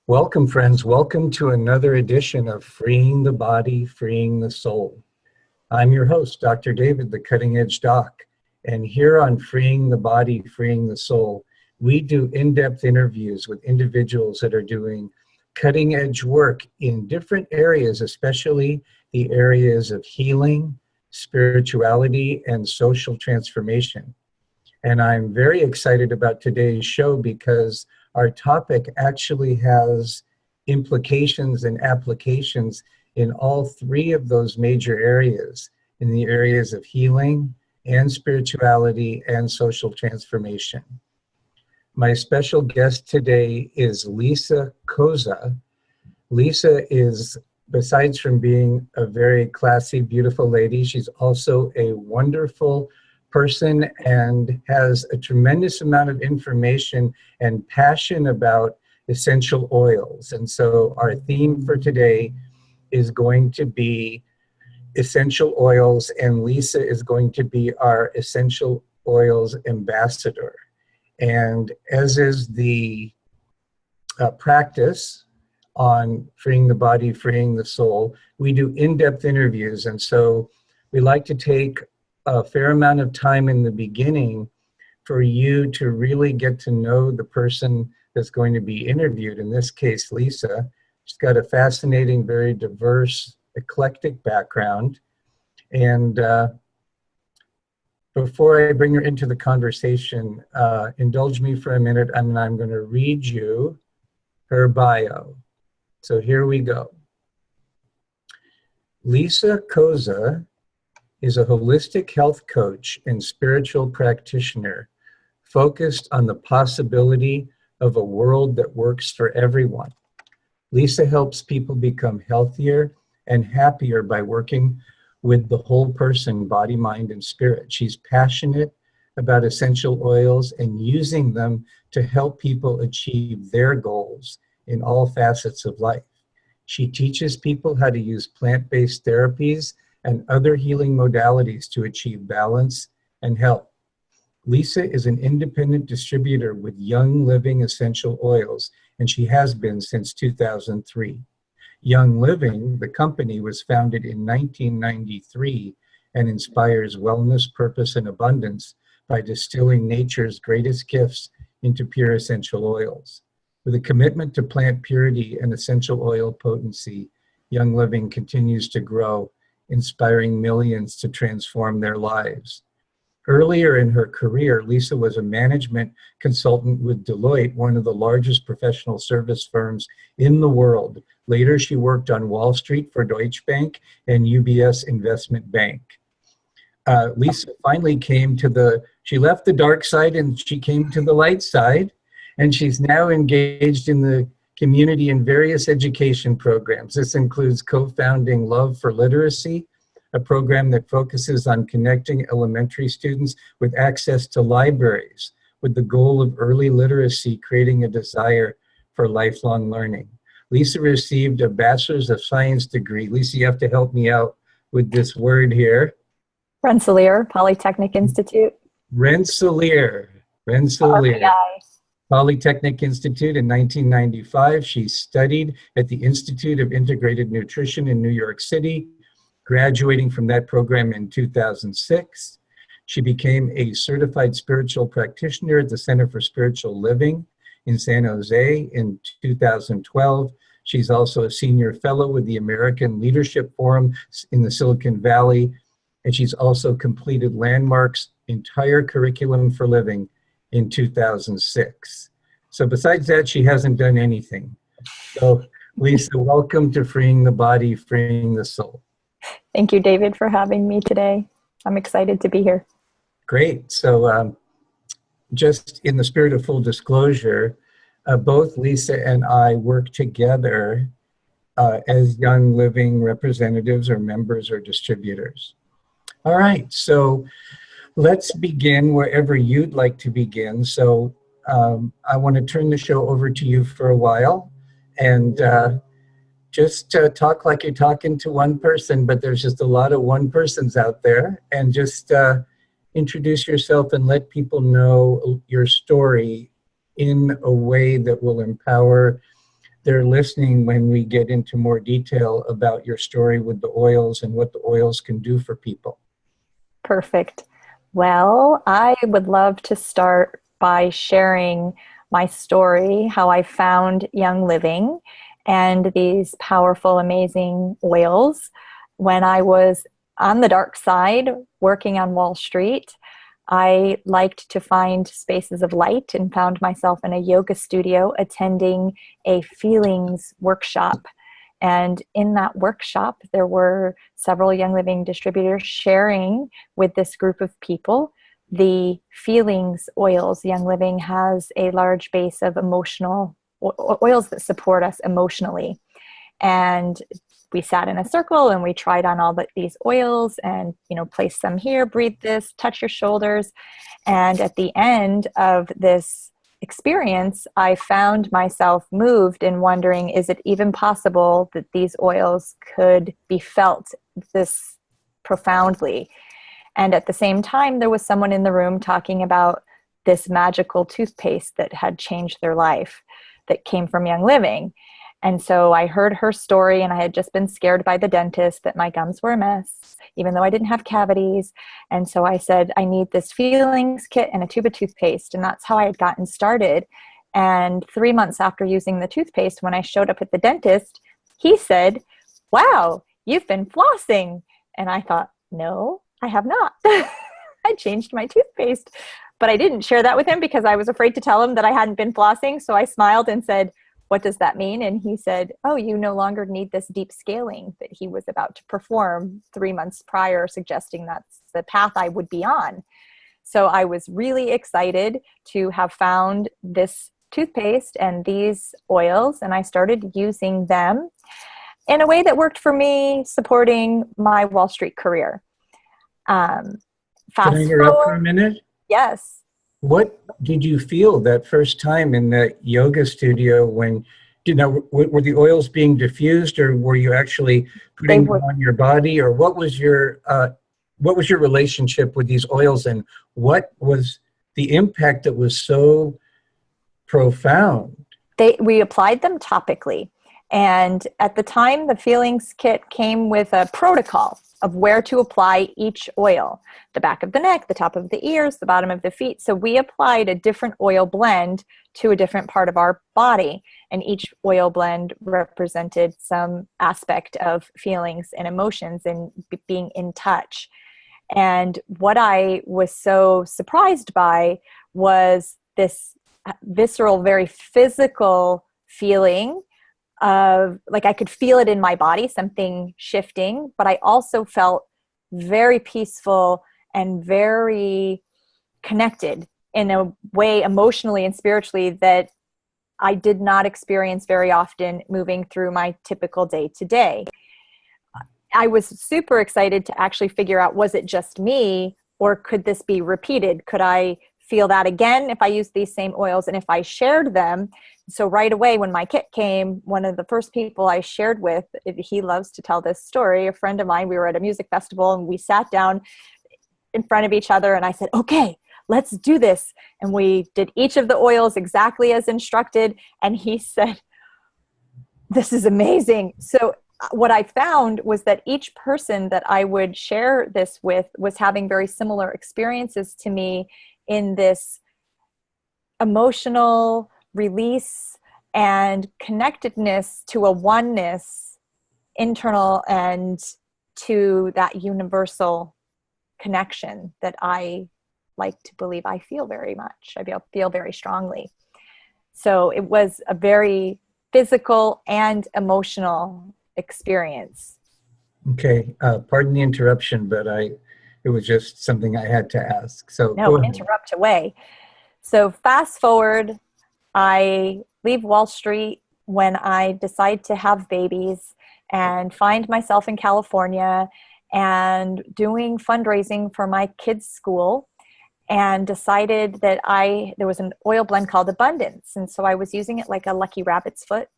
Welcome, friends. Welcome to another edition of Freeing the Body, Freeing the Soul. I'm your host, Dr. David, the Cutting Edge Doc. And here on Freeing the Body, Freeing the Soul, we do in-depth interviews with individuals that are doing cutting-edge work in different areas, especially the areas of healing, spirituality, and social transformation. And I'm very excited about today's show because our topic actually has implications and applications in all three of those major areas, in the areas of healing and spirituality and social transformation. My special guest today is Lisa.Koza. Lisa is, besides from being a very classy, beautiful lady, she's also a wonderful person and has a tremendous amount of information and passion about essential oils. And so our theme for today is going to be essential oils, and Lisa is going to be our essential oils ambassador. And as is the practice on Freeing the Body, Freeing the Soul, we do in-depth interviews. And so we like to take a fair amount of time in the beginning for you to really get to know the person that's going to be interviewed. In this case, Lisa. She's got a fascinating, very diverse, eclectic background. And before I bring her into the conversation, indulge me for a minute. I'm going to read you her bio. So here we go. Lisa.Koza is a holistic health coach and spiritual practitioner focused on the possibility of a world that works for everyone. Lisa helps people become healthier and happier by working with the whole person, body, mind, and spirit. She's passionate about essential oils and using them to help people achieve their goals in all facets of life. She teaches people how to use plant-based therapies and other healing modalities to achieve balance and health. Lisa is an independent distributor with Young Living Essential Oils, and she has been since 2003. Young Living, the company, was founded in 1993 and inspires wellness, purpose, and abundance by distilling nature's greatest gifts into pure essential oils. With a commitment to plant purity and essential oil potency, Young Living continues to grow, inspiring millions to transform their lives. Earlier in her career, Lisa was a management consultant with Deloitte, one of the largest professional service firms in the world. Later, she worked on Wall Street for Deutsche Bank and UBS Investment Bank. Lisa finally she left the dark side and she came to the light side, and she's now engaged in the community in various education programs. This includes co-founding Love for Literacy, a program that focuses on connecting elementary students with access to libraries with the goal of early literacy, creating a desire for lifelong learning. Lisa received a Bachelor's of Science degree. Lisa, you have to help me out with this word here. Rensselaer Polytechnic Institute. Rensselaer. Polytechnic Institute in 1995. She studied at the Institute of Integrated Nutrition in New York City, graduating from that program in 2006. She became a certified spiritual practitioner at the Center for Spiritual Living in San Jose in 2012. She's also a senior fellow with the American Leadership Forum in the Silicon Valley, and she's also completed Landmark's entire curriculum for living in 2006. So besides that, she hasn't done anything. So Lisa, welcome to Freeing the Body, Freeing the Soul. Thank you, David, for having me today. I'm excited to be here. Great. So just in the spirit of full disclosure, both Lisa and I work together as Young Living representatives or members or distributors. All right, so let's begin wherever you'd like to begin. So I want to turn the show over to you for a while and just talk like you're talking to one person, but there's just a lot of one persons out there, and just introduce yourself and let people know your story in a way that will empower they're listening when we get into more detail about your story with the oils and what the oils can do for people. Perfect. Well, I would love to start by sharing my story, how I found Young Living and these powerful, amazing oils when I was on the dark side working on Wall Street. I liked to find spaces of light and found myself in a yoga studio attending a feelings workshop. And in that workshop, there were several Young Living distributors sharing with this group of people the feelings oils. Young Living has a large base of emotional oils that support us emotionally. And we sat in a circle and we tried on all these oils and, place some here, breathe this, touch your shoulders. And at the end of this experience, I found myself moved and wondering, is it even possible that these oils could be felt this profoundly? And at the same time, there was someone in the room talking about this magical toothpaste that had changed their life that came from Young Living. And so I heard her story, and I had just been scared by the dentist that my gums were a mess, even though I didn't have cavities. And so I said, I need this feelings kit and a tube of toothpaste. And that's how I had gotten started. And 3 months after using the toothpaste, when I showed up at the dentist, he said, wow, you've been flossing. And I thought, no, I have not. I changed my toothpaste. But I didn't share that with him because I was afraid to tell him that I hadn't been flossing. So I smiled and said, what does that mean? And he said, oh, you no longer need this deep scaling that he was about to perform 3 months prior, suggesting that's the path I would be on. So I was really excited to have found this toothpaste and these oils, and I started using them in a way that worked for me, supporting my Wall Street career. Can I interrupt for a minute? Yes. What did you feel that first time in that yoga studio when, were the oils being diffused, or were you actually putting them on your body, or what was your relationship with these oils, and what was the impact that was so profound? We applied them topically. And at the time, the Feelings Kit came with a protocol of where to apply each oil: the back of the neck, the top of the ears, the bottom of the feet. So we applied a different oil blend to a different part of our body. And each oil blend represented some aspect of feelings and emotions and being in touch. And what I was so surprised by was this visceral, very physical feeling of, like, I could feel it in my body, something shifting, but I also felt very peaceful and very connected in a way emotionally and spiritually that I did not experience very often moving through my typical day to day. I was super excited to actually figure out, was it just me, or could this be repeated? Could I feel that again if I used these same oils and if I shared them? So right away when my kit came, one of the first people I shared with, he loves to tell this story, a friend of mine, we were at a music festival and we sat down in front of each other and I said, okay, let's do this. And we did each of the oils exactly as instructed. And he said, this is amazing. So what I found was that each person that I would share this with was having very similar experiences to me in this emotional release and connectedness to a oneness, internal and to that universal connection that I like to believe I feel very much. I feel very strongly. So it was a very physical and emotional experience. Okay, pardon the interruption, but it was just something I had to ask. So no, interrupt away. So fast forward, I leave Wall Street when I decide to have babies and find myself in California and doing fundraising for my kids' school, and decided that there was an oil blend called Abundance. And so I was using it like a lucky rabbit's foot,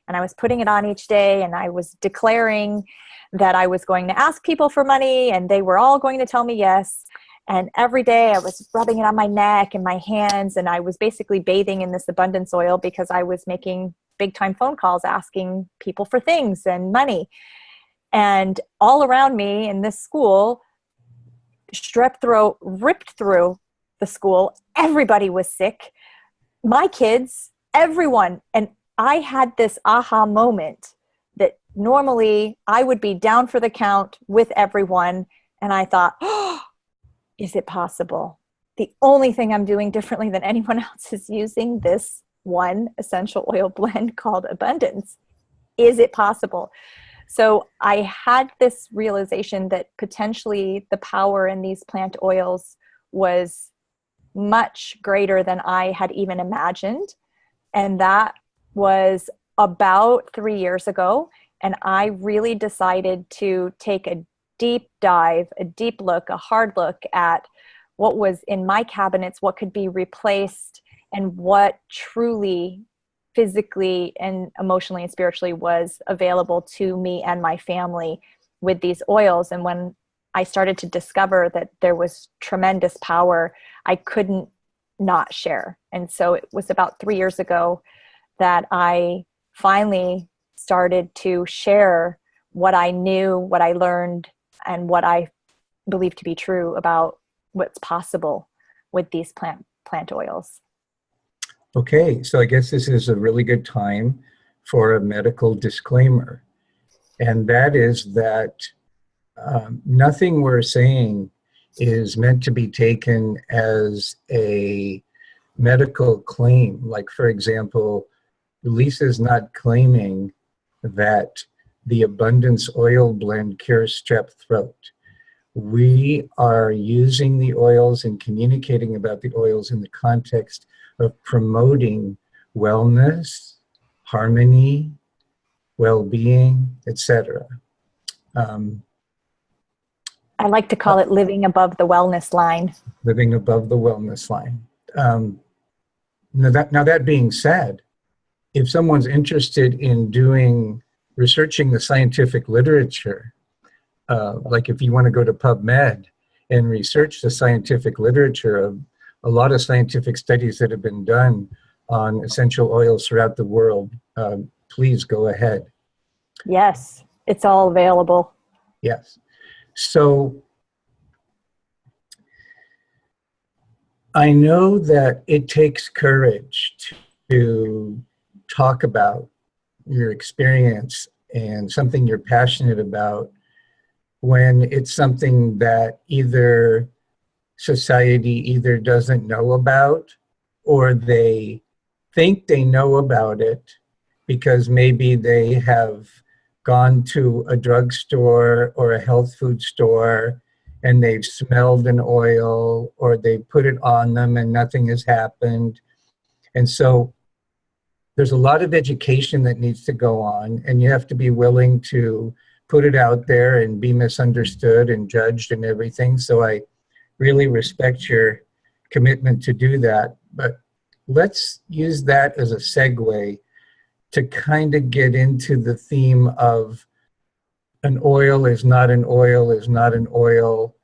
and I was putting it on each day, and I was declaring that I was going to ask people for money and they were all going to tell me yes. And every day I was rubbing it on my neck and my hands, and I was basically bathing in this abundance oil because I was making big time phone calls asking people for things and money. And all around me in this school, strep throat ripped through the school. Everybody was sick. My kids, everyone. And I had this aha moment that normally I would be down for the count with everyone. And I thought, oh, is it possible? The only thing I'm doing differently than anyone else is using this one essential oil blend called Abundance. Is it possible? So I had this realization that potentially the power in these plant oils was much greater than I had even imagined. And that was about 3 years ago. And I really decided to take a deep dive, a deep look, a hard look at what was in my cabinets, what could be replaced, and what truly physically and emotionally and spiritually was available to me and my family with these oils. And when I started to discover that there was tremendous power, I couldn't not share. And so it was about 3 years ago that I finally started to share what I knew, what I learned, and what I believe to be true about what's possible with these plant oils. Okay, so I guess this is a really good time for a medical disclaimer. And that is that nothing we're saying is meant to be taken as a medical claim. Like, for example, Lisa's not claiming that the Abundance Oil Blend cures strep throat. We are using the oils and communicating about the oils in the context of promoting wellness, harmony, well-being, etc. I like to call it living above the wellness line. Living above the wellness line. Now that being said, if someone's interested in researching the scientific literature, like if you want to go to PubMed and research the scientific literature of a lot of scientific studies that have been done on essential oils throughout the world, please go ahead. Yes, it's all available. Yes. So I know that it takes courage to talk about your experience and something you're passionate about when it's something that either society either doesn't know about or they think they know about it because maybe they have gone to a drugstore or a health food store and they've smelled an oil or they put it on them and nothing has happened. And so there's a lot of education that needs to go on, and you have to be willing to put it out there and be misunderstood and judged and everything. So I really respect your commitment to do that. But let's use that as a segue to kind of get into the theme of an oil is not an oil, is not an oil,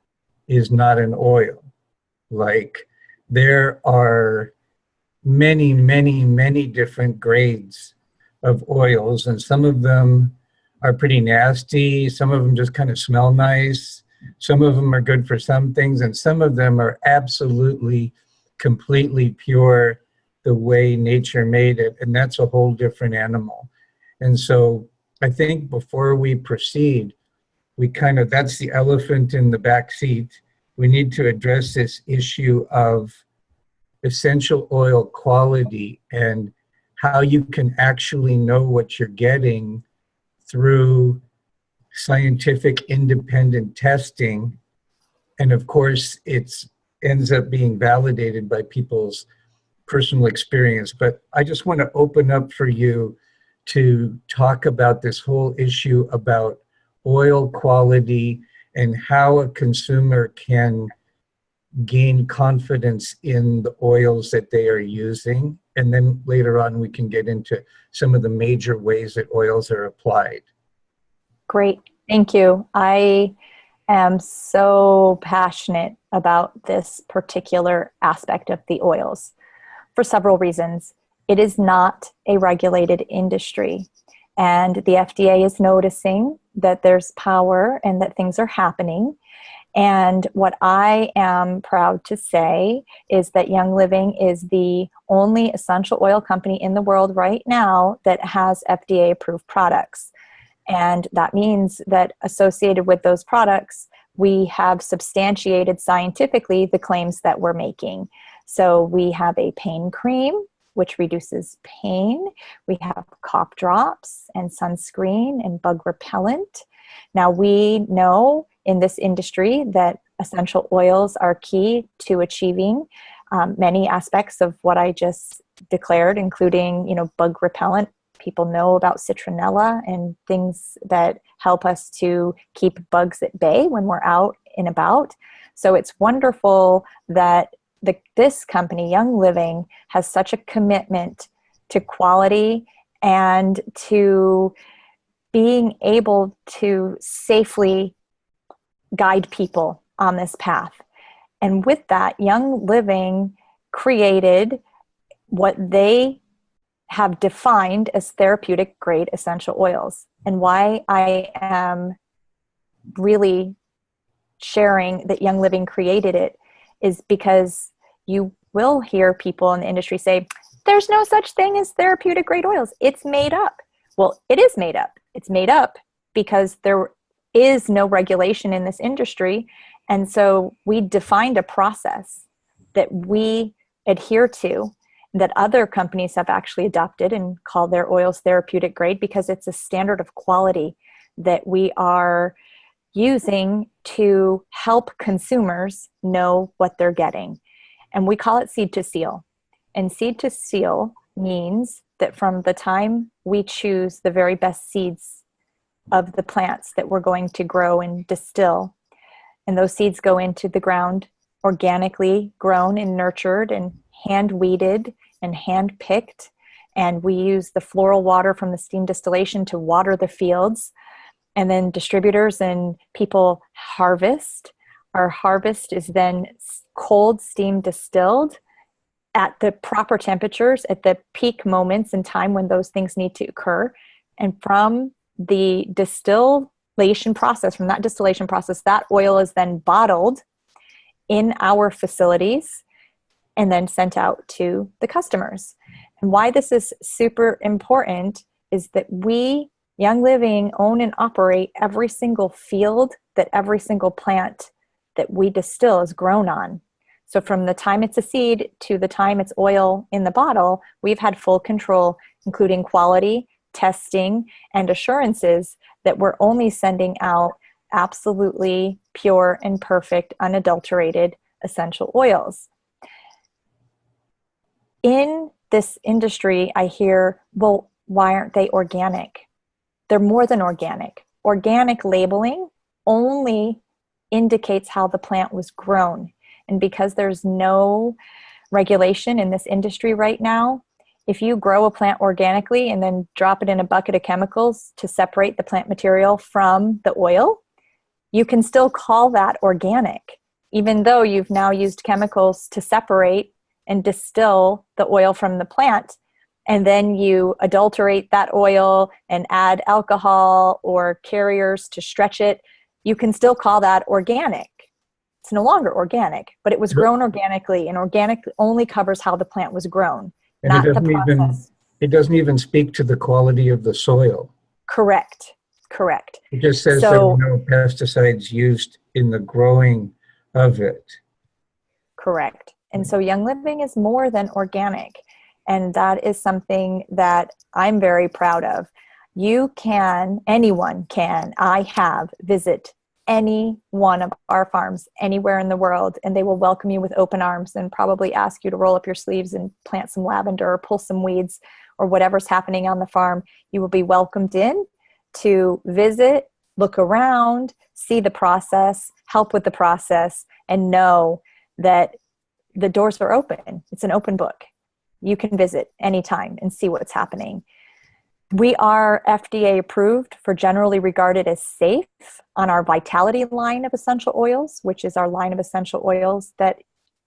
is not an oil. Like, there are many, many, many different grades of oils, and some of them are pretty nasty. Some of them just kind of smell nice. Some of them are good for some things, and some of them are absolutely, completely pure the way nature made it, and that's a whole different animal. And so I think before we proceed, that's the elephant in the back seat. We need to address this issue of essential oil quality and how you can actually know what you're getting through scientific independent testing. And of course, it ends up being validated by people's personal experience. But I just want to open up for you to talk about this whole issue about oil quality and how a consumer can gain confidence in the oils that they are using. And then later on, we can get into some of the major ways that oils are applied. Great. Thank you. I am so passionate about this particular aspect of the oils for several reasons. it is not a regulated industry. And the FDA is noticing that there's power and that things are happening. And what I am proud to say is that Young Living is the only essential oil company in the world right now that has FDA approved products. And that means that associated with those products, we have substantiated scientifically the claims that we're making. So we have a pain cream, which reduces pain. We have cough drops and sunscreen and bug repellent. Now, we know in this industry that essential oils are key to achieving many aspects of what I just declared, including, bug repellent. People know about citronella and things that help us to keep bugs at bay when we're out and about. So it's wonderful that this company, Young Living, has such a commitment to quality and to being able to safely guide people on this path. And with that, Young Living created what they have defined as therapeutic-grade essential oils. And why I am really sharing that Young Living created it is because you will hear people in the industry say, there's no such thing as therapeutic-grade oils. It's made up. Well, it is made up. It's made up because there is no regulation in this industry. And so we defined a process that we adhere to, that other companies have actually adopted and call their oils therapeutic grade, because it's a standard of quality that we are using to help consumers know what they're getting. And we call it seed to seal. And seed to seal means that from the time we choose the very best seeds of the plants that we're going to grow and distill, and those seeds go into the ground, organically grown and nurtured and hand weeded and hand picked, and we use the floral water from the steam distillation to water the fields, and then distributors and people harvest. Our harvest is then cold steam distilled at the proper temperatures at the peak moments in time when those things need to occur. And from the distillation process, from that distillation process, that oil is then bottled in our facilities and then sent out to the customers. And why this is super important is that we, Young Living, own and operate every single field that every single plant that we distill is grown on. So from the time it's a seed to the time it's oil in the bottle, we've had full control, including quality, testing, and assurances that we're only sending out absolutely pure and perfect, unadulterated essential oils. In this industry, I hear, well, why aren't they organic? They're more than organic. Organic labeling only indicates how the plant was grown. And because there's no regulation in this industry right now, if you grow a plant organically and then drop it in a bucket of chemicals to separate the plant material from the oil, you can still call that organic, even though you've now used chemicals to separate and distill the oil from the plant. And then you adulterate that oil and add alcohol or carriers to stretch it. You can still call that organic. It's no longer organic, but it was grown organically, and organic only covers how the plant was grown, and not the process. It doesn't even speak to the quality of the soil. Correct. It just says there are no pesticides used in the growing of it. Correct. And so Young Living is more than organic. And that is something that I'm very proud of. Anyone can, I have, visit any one of our farms anywhere in the world, and they will welcome you with open arms and probably ask you to roll up your sleeves and plant some lavender or pull some weeds or whatever's happening on the farm. You will be welcomed in to visit, look around, see the process, help with the process, and know that the doors are open. It's an open book. You can visit anytime and see what's happening. We are FDA approved for generally regarded as safe on our Vitality line of essential oils, which is our line of essential oils that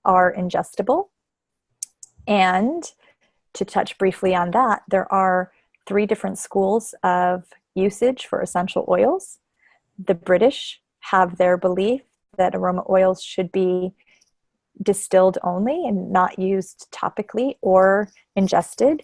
are ingestible. And to touch briefly on that, there are 3 different schools of usage for essential oils. The British have their belief that aroma oils should be distilled only and not used topically or ingested.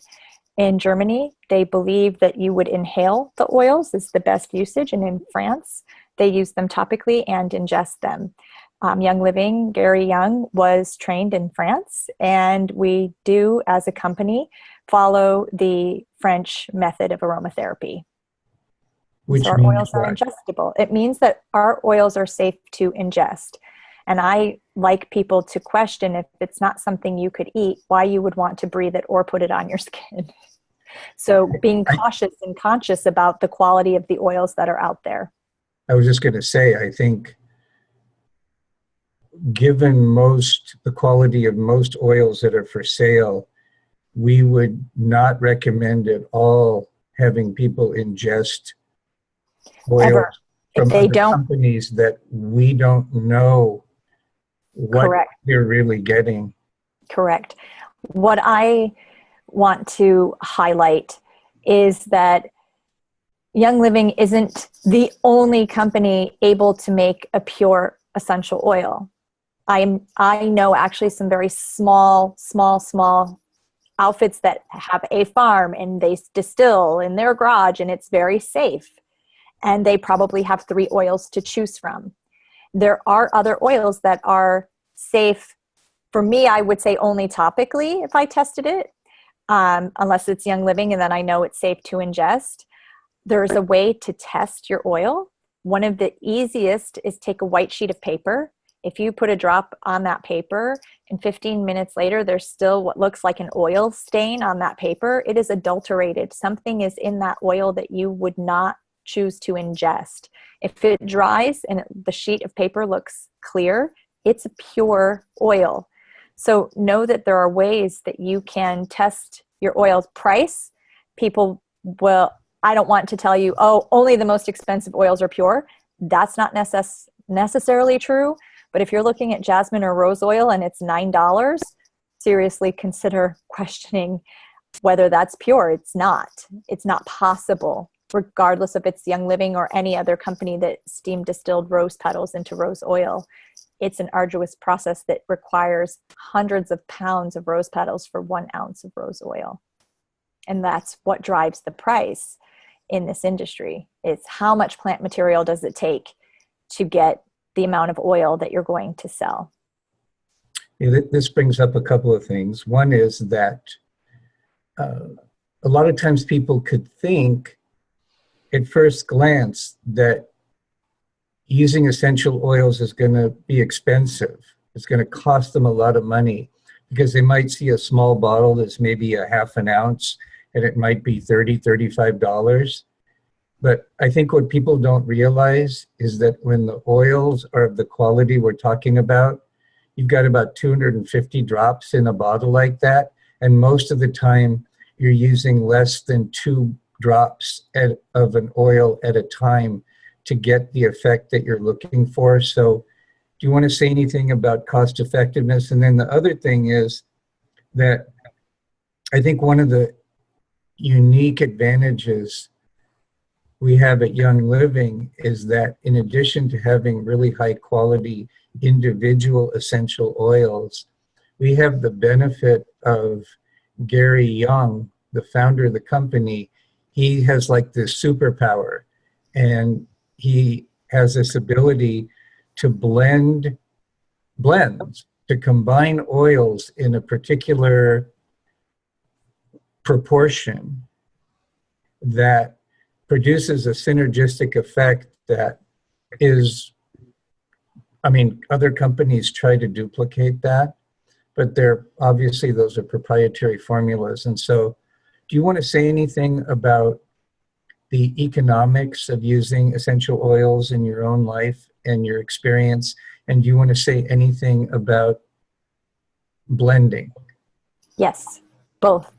In Germany, they believe that you would inhale the oils is the best usage. And in France, they use them topically and ingest them. Young Living, Gary Young, was trained in France, and we do, as a company, follow the French method of aromatherapy. Which so our means oils are what? ingestible. It means that our oils are safe to ingest. And I like people to question, if it's not something you could eat, why you would want to breathe it or put it on your skin. So being cautious and conscious about the quality of the oils that are out there. I was just going to say, I think given the quality of most oils that are for sale, we would not recommend at all having people ingest oils Ever. If from they other don't, companies that we don't know what correct. they're really getting. Correct. What I want to highlight is that Young Living isn't the only company able to make a pure essential oil. I know actually some very small outfits that have a farm and they distill in their garage, and it's very safe. And they probably have 3 oils to choose from. There are other oils that are safe. For me, I would say only topically if I tested it, unless it's Young Living and then I know it's safe to ingest. There's a way to test your oil. One of the easiest is take a white sheet of paper. If you put a drop on that paper and 15 minutes later, there's still what looks like an oil stain on that paper, it is adulterated. Something is in that oil that you would not choose to ingest. If it dries and the sheet of paper looks clear, it's a pure oil. So know that there are ways that you can test your oil's price. People will, I don't want to tell you, oh, only the most expensive oils are pure. That's not necessarily true. But if you're looking at jasmine or rose oil and it's $9, seriously consider questioning whether that's pure. It's not. It's not possible, regardless if it's Young Living or any other company that steam distilled rose petals into rose oil. It's an arduous process that requires hundreds of pounds of rose petals for 1 ounce of rose oil. And that's what drives the price in this industry. It's how much plant material does it take to get the amount of oil that you're going to sell. Yeah, this brings up a couple of things. One is that a lot of times people could think at first glance that using essential oils is going to be expensive. It's going to cost them a lot of money because they might see a small bottle that's maybe a half an ounce and it might be $30, $35. But I think what people don't realize is that when the oils are of the quality we're talking about, you've got about 250 drops in a bottle like that. And most of the time you're using less than 2 drops of an oil at a time to get the effect that you're looking for. So do you want to say anything about cost effectiveness? And then the other thing is that I think one of the unique advantages we have at Young Living is that in addition to having really high quality individual essential oils, we have the benefit of Gary Young, the founder of the company. He has like this superpower, and he has this ability to blends, to combine oils in a particular proportion that produces a synergistic effect that is, I mean, other companies try to duplicate that, but obviously those are proprietary formulas. And so do you want to say anything about the economics of using essential oils in your own life and your experience? And do you want to say anything about blending? Yes, both.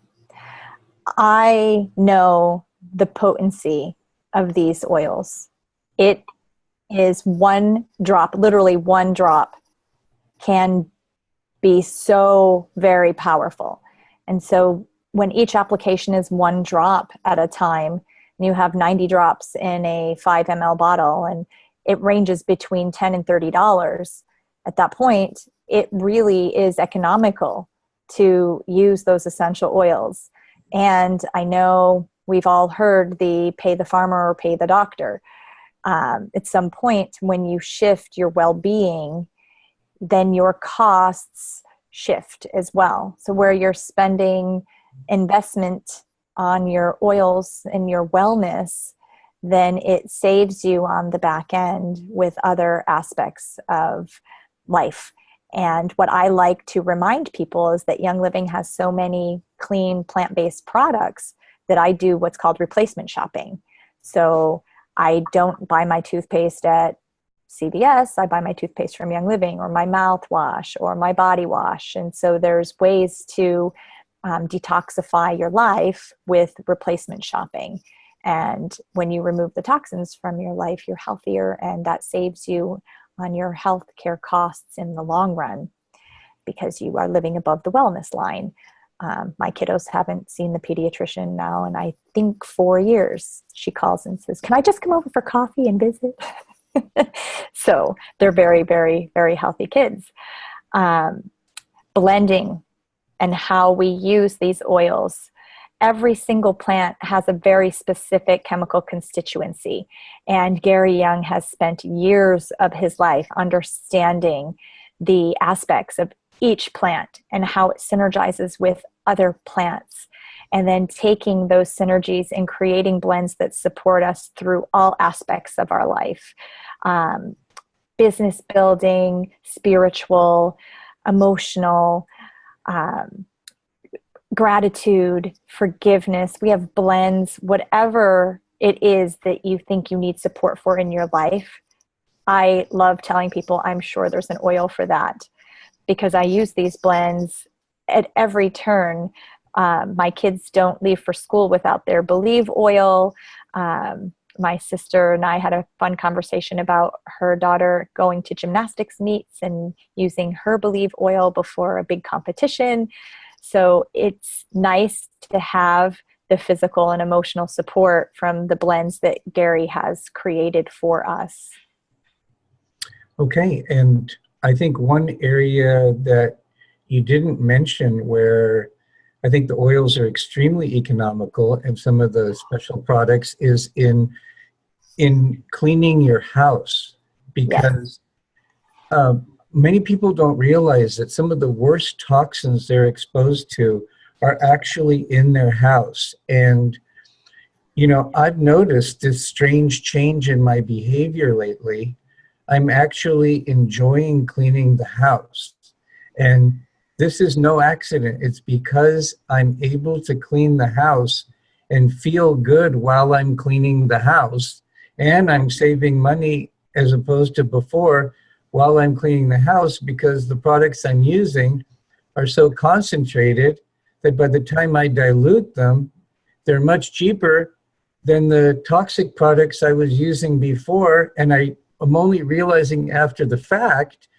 I know the potency of these oils. It is 1 drop, literally 1 drop, can be so very powerful. And so when each application is 1 drop at a time, and you have 90 drops in a 5 ml bottle, and it ranges between $10 and $30. At that point, it really is economical to use those essential oils. And I know we've all heard the pay the farmer or pay the doctor. At some point, when you shift your well-being, then your costs shift as well. So where you're spending investment on your oils and your wellness, then it saves you on the back end with other aspects of life. And what I like to remind people is that Young Living has so many clean plant-based products that I do what's called replacement shopping. So I don't buy my toothpaste at CVS. I buy my toothpaste from Young Living, or my mouthwash, or my body wash. And so there's ways to detoxify your life with replacement shopping. And when you remove the toxins from your life, you're healthier, and that saves you on your health care costs in the long run, because you are living above the wellness line. My kiddos haven't seen the pediatrician now, and I think 4 years. She calls and says, "Can I just come over for coffee and visit?" So they're very, very, very healthy kids. Blending and how we use these oils. Every single plant has a very specific chemical constituency. And Gary Young has spent years of his life understanding the aspects of each plant and how it synergizes with other plants. And then taking those synergies and creating blends that support us through all aspects of our life. Business building, spiritual, emotional, gratitude, forgiveness. We have blends, whatever it is that you think you need support for in your life. I love telling people I'm sure there's an oil for that, because I use these blends at every turn. My kids don't leave for school without their Believe oil. My sister and I had a fun conversation about her daughter going to gymnastics meets and using her Believe oil before a big competition. So it's nice to have the physical and emotional support from the blends that Gary has created for us. Okay, and I think one area that you didn't mention, where I think the oils are extremely economical and some of the special products, is in cleaning your house, because many people don't realize that some of the worst toxins they're exposed to are actually in their house. And, you know, I've noticed this strange change in my behavior lately. I'm actually enjoying cleaning the house. And this is no accident. It's because I'm able to clean the house and feel good while I'm cleaning the house. And I'm saving money as opposed to before while I'm cleaning the house, because the products I'm using are so concentrated that by the time I dilute them, they're much cheaper than the toxic products I was using before. And I'm only realizing after the fact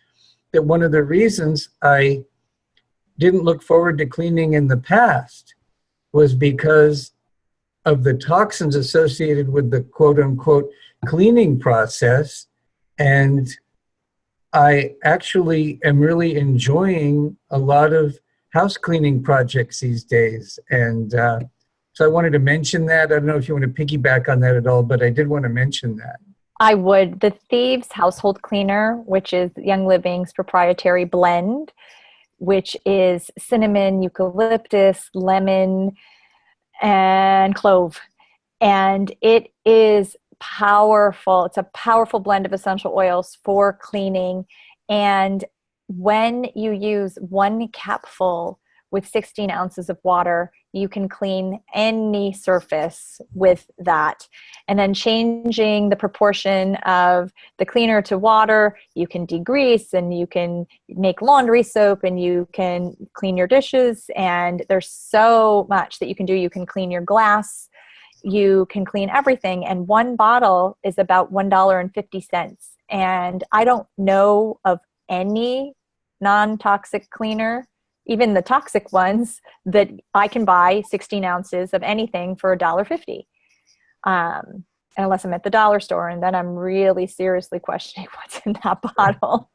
that one of the reasons I didn't look forward to cleaning in the past was because of the toxins associated with the quote-unquote cleaning process. And I actually am really enjoying a lot of house cleaning projects these days. And so I wanted to mention that. I don't know if you want to piggyback on that at all, but I did want to mention that. I would. The Theives household cleaner, which is Young Living's proprietary blend, which is cinnamon, eucalyptus, lemon, and clove. And it is powerful. It's a powerful blend of essential oils for cleaning. And when you use 1 capful with 16 ounces of water, you can clean any surface with that. And then changing the proportion of the cleaner to water, you can degrease, and you can make laundry soap, and you can clean your dishes. And there's so much that you can do. You can clean your glass. You can clean everything. And 1 bottle is about $1.50. And I don't know of any non-toxic cleaner even the toxic ones, that I can buy 16 ounces of anything for $1.50. Unless I'm at the dollar store, and then I'm really seriously questioning what's in that bottle.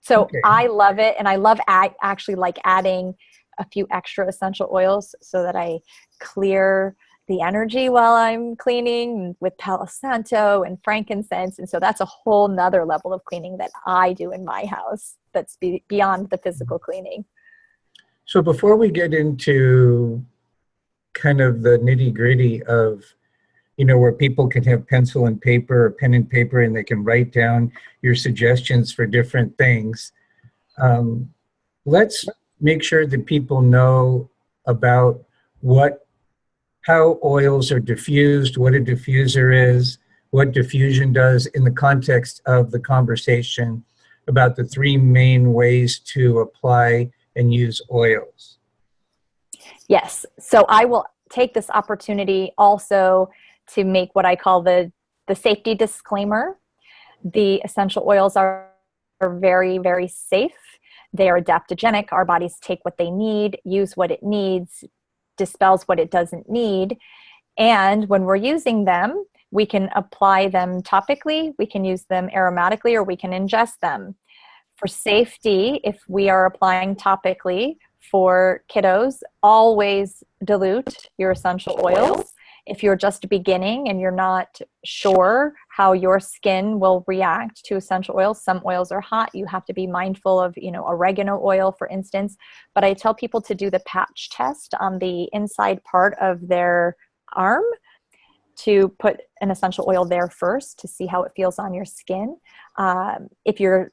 So Okay. I love it. And I love actually like adding a few extra essential oils so that I clear the energy while I'm cleaning with Palo Santo and frankincense. And so that's a whole nother level of cleaning that I do in my house that's beyond the physical cleaning. So before we get into kind of the nitty-gritty of, you know, where people can have pencil and paper or pen and paper and they can write down your suggestions for different things, let's make sure that people know about how oils are diffused, what a diffuser is, what diffusion does in the context of the conversation about the three main ways to apply and use oils. Yes. So I will take this opportunity also to make what I call the safety disclaimer. The essential oils are very, very safe. They are adaptogenic. Our bodies take what they need, use what it needs, dispels what it doesn't need. And when we're using them, we can apply them topically, we can use them aromatically, or we can ingest them. For safety, if we are applying topically for kiddos, always dilute your essential oils. If you're just beginning and you're not sure how your skin will react to essential oils, some oils are hot. You have to be mindful of, oregano oil, for instance. But I tell people to do the patch test on the inside part of their arm, to put an essential oil there first to see how it feels on your skin. If you're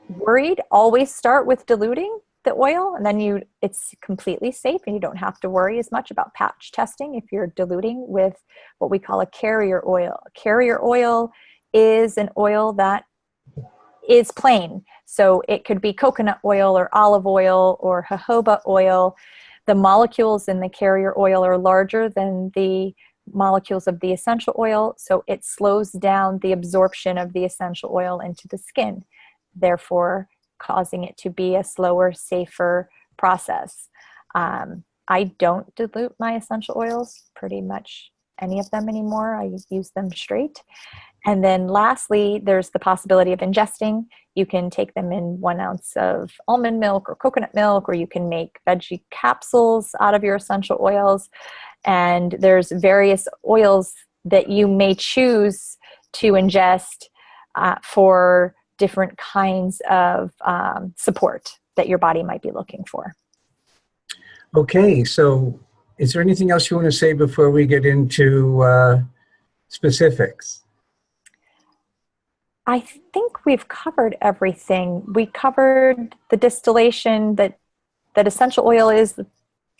worried, always start with diluting the oil, and then it's completely safe and you don't have to worry as much about patch testing if you're diluting with what we call a carrier oil. A carrier oil is an oil that is plain. So it could be coconut oil or olive oil or jojoba oil. The molecules in the carrier oil are larger than the molecules of the essential oil, so it slows down the absorption of the essential oil into the skin, therefore causing it to be a slower, safer process. I don't dilute my essential oils, pretty much any of them anymore. I use them straight. And then lastly, there's the possibility of ingesting. You can take them in 1 ounce of almond milk or coconut milk, or you can make veggie capsules out of your essential oils. And there's various oils that you may choose to ingest for different kinds of support that your body might be looking for. Okay, so is there anything else you want to say before we get into specifics? I think we've covered everything. We covered the distillation, that essential oil is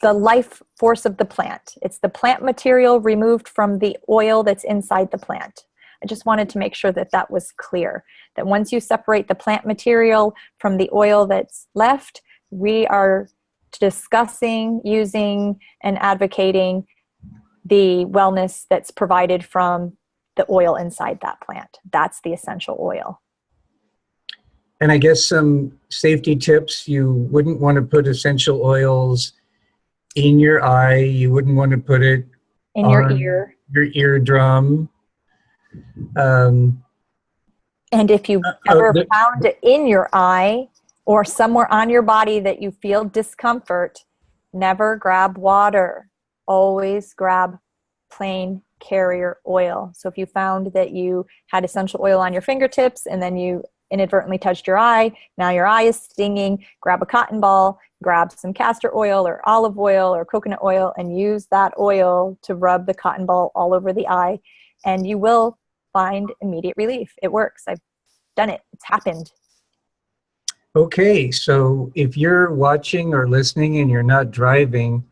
the life force of the plant. It's the plant material removed from the oil that's inside the plant. I just wanted to make sure that was clear, that once you separate the plant material from the oil that's left, we are discussing, using, and advocating the wellness that's provided from the oil inside that plant. That's the essential oil. And I guess some safety tips: you wouldn't want to put essential oils in your eye. You wouldn't want to put it in your ear, your eardrum. And if you've ever found it in your eye or somewhere on your body that you feel discomfort, never grab water. Always grab plain carrier oil. So if you found that you had essential oil on your fingertips and then you inadvertently touched your eye, now your eye is stinging, grab a cotton ball, grab some castor oil or olive oil or coconut oil, and use that oil to rub the cotton ball all over the eye, and you will find immediate relief. It works. I've done it. It's happened. Okay, so if you're watching or listening and you're not driving,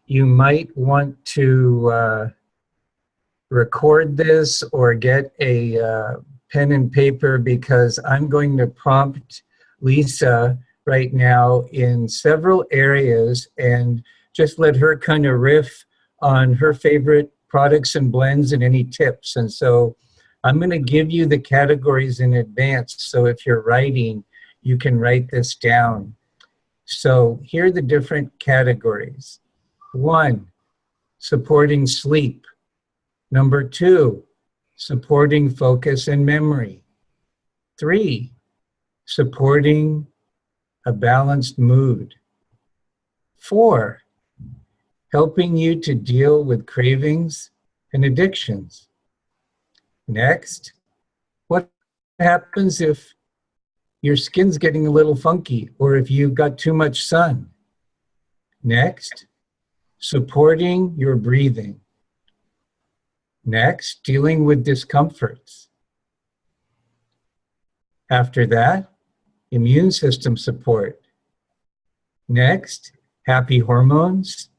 you might want to record this or get a pen and paper, because I'm going to prompt Lisa right now in several areas and just let her kind of riff on her favorite products and blends and any tips. And so I'm going to give you the categories in advance, so if you're writing, you can write this down. So here are the different categories. 1, supporting sleep. Number 2, supporting focus and memory. 3, supporting a balanced mood. 4, helping you to deal with cravings and addictions. Next, what happens if your skin's getting a little funky or if you've got too much sun? Next, supporting your breathing. Next, dealing with discomforts. After that, immune system support. Next, happy hormones.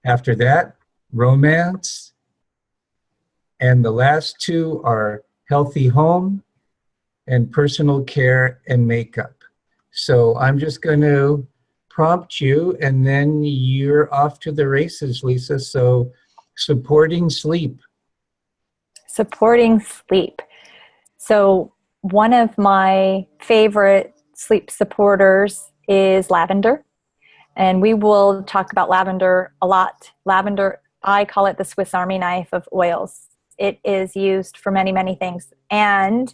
After that, romance. And the last 2 are healthy home and personal care and makeup. So I'm just going to prompt you, and then you're off to the races, Lisa. So supporting sleep. Supporting sleep. So one of my favorite sleep supporters is lavender. And we will talk about lavender a lot. Lavender, I call it the Swiss Army knife of oils. It is used for many, many things. And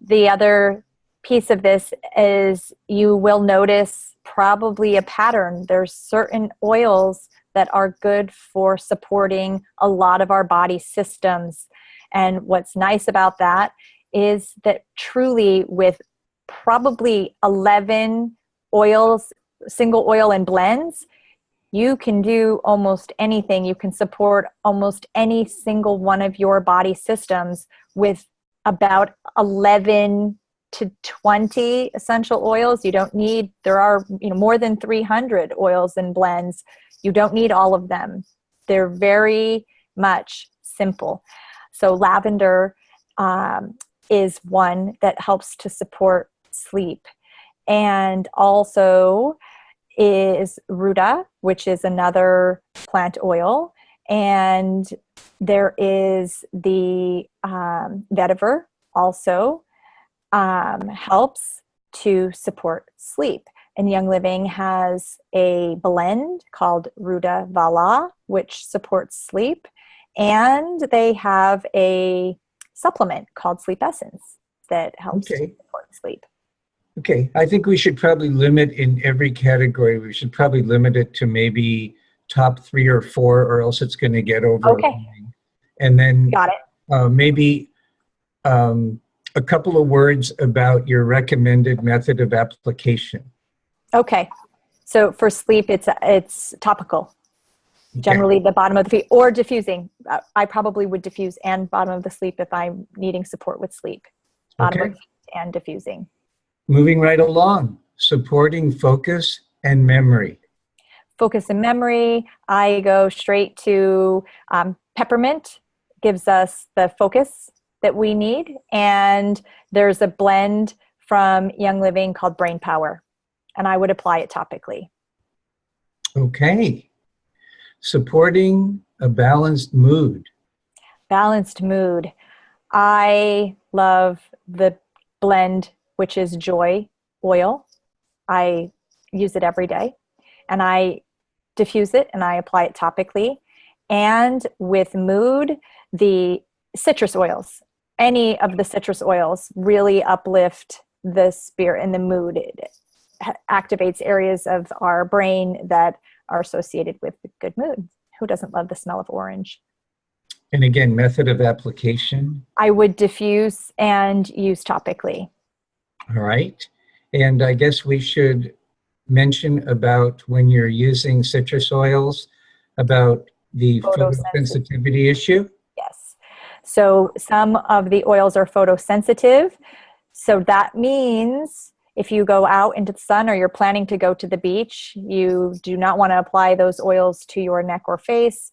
the other piece of this is you will notice probably a pattern. There's certain oils that are good for supporting a lot of our body systems. And what's nice about that is that truly with probably 11 oils, single oil and blends, you can do almost anything. You can support almost any single one of your body systems with about 11 to 20 essential oils. You don't need, there are more than 300 oils and blends. You don't need all of them. They're very much simple. So lavender is one that helps to support sleep. And also is ruta, which is another plant oil. And there is the vetiver also helps to support sleep. And Young Living has a blend called Ruta Vala, which supports sleep. And they have a supplement called Sleep Essence that helps to support sleep. Okay, I think we should probably limit in every category. We should probably limit it to maybe top 3 or 4, or else it's going to get overwhelming. Okay. And then Got it. Maybe a couple of words about your recommended method of application. Okay. So for sleep, it's topical. Okay. Generally the bottom of the feet, or diffusing. I probably would diffuse and bottom of the sleep if I'm needing support with sleep. Bottom of the feet and diffusing. Moving right along, supporting focus and memory. Focus and memory, I go straight to Peppermint, gives us the focus that we need. And there's a blend from Young Living called Brain Power, and I would apply it topically. Okay. Supporting a balanced mood. Balanced mood. I love the blend, which is Joy oil. I use it every day, and I diffuse it and I apply it topically. And with mood, the citrus oils, any of the citrus oils really uplift the spirit and the mood. It activates areas of our brain that are associated with good mood. Who doesn't love the smell of orange? And again, method of application. I would diffuse and use topically. All right. And I guess we should mention about when you're using citrus oils, about the photosensitivity issue. Yes. So some of the oils are photosensitive. So that means if you go out into the sun or you're planning to go to the beach, you do not want to apply those oils to your neck or face.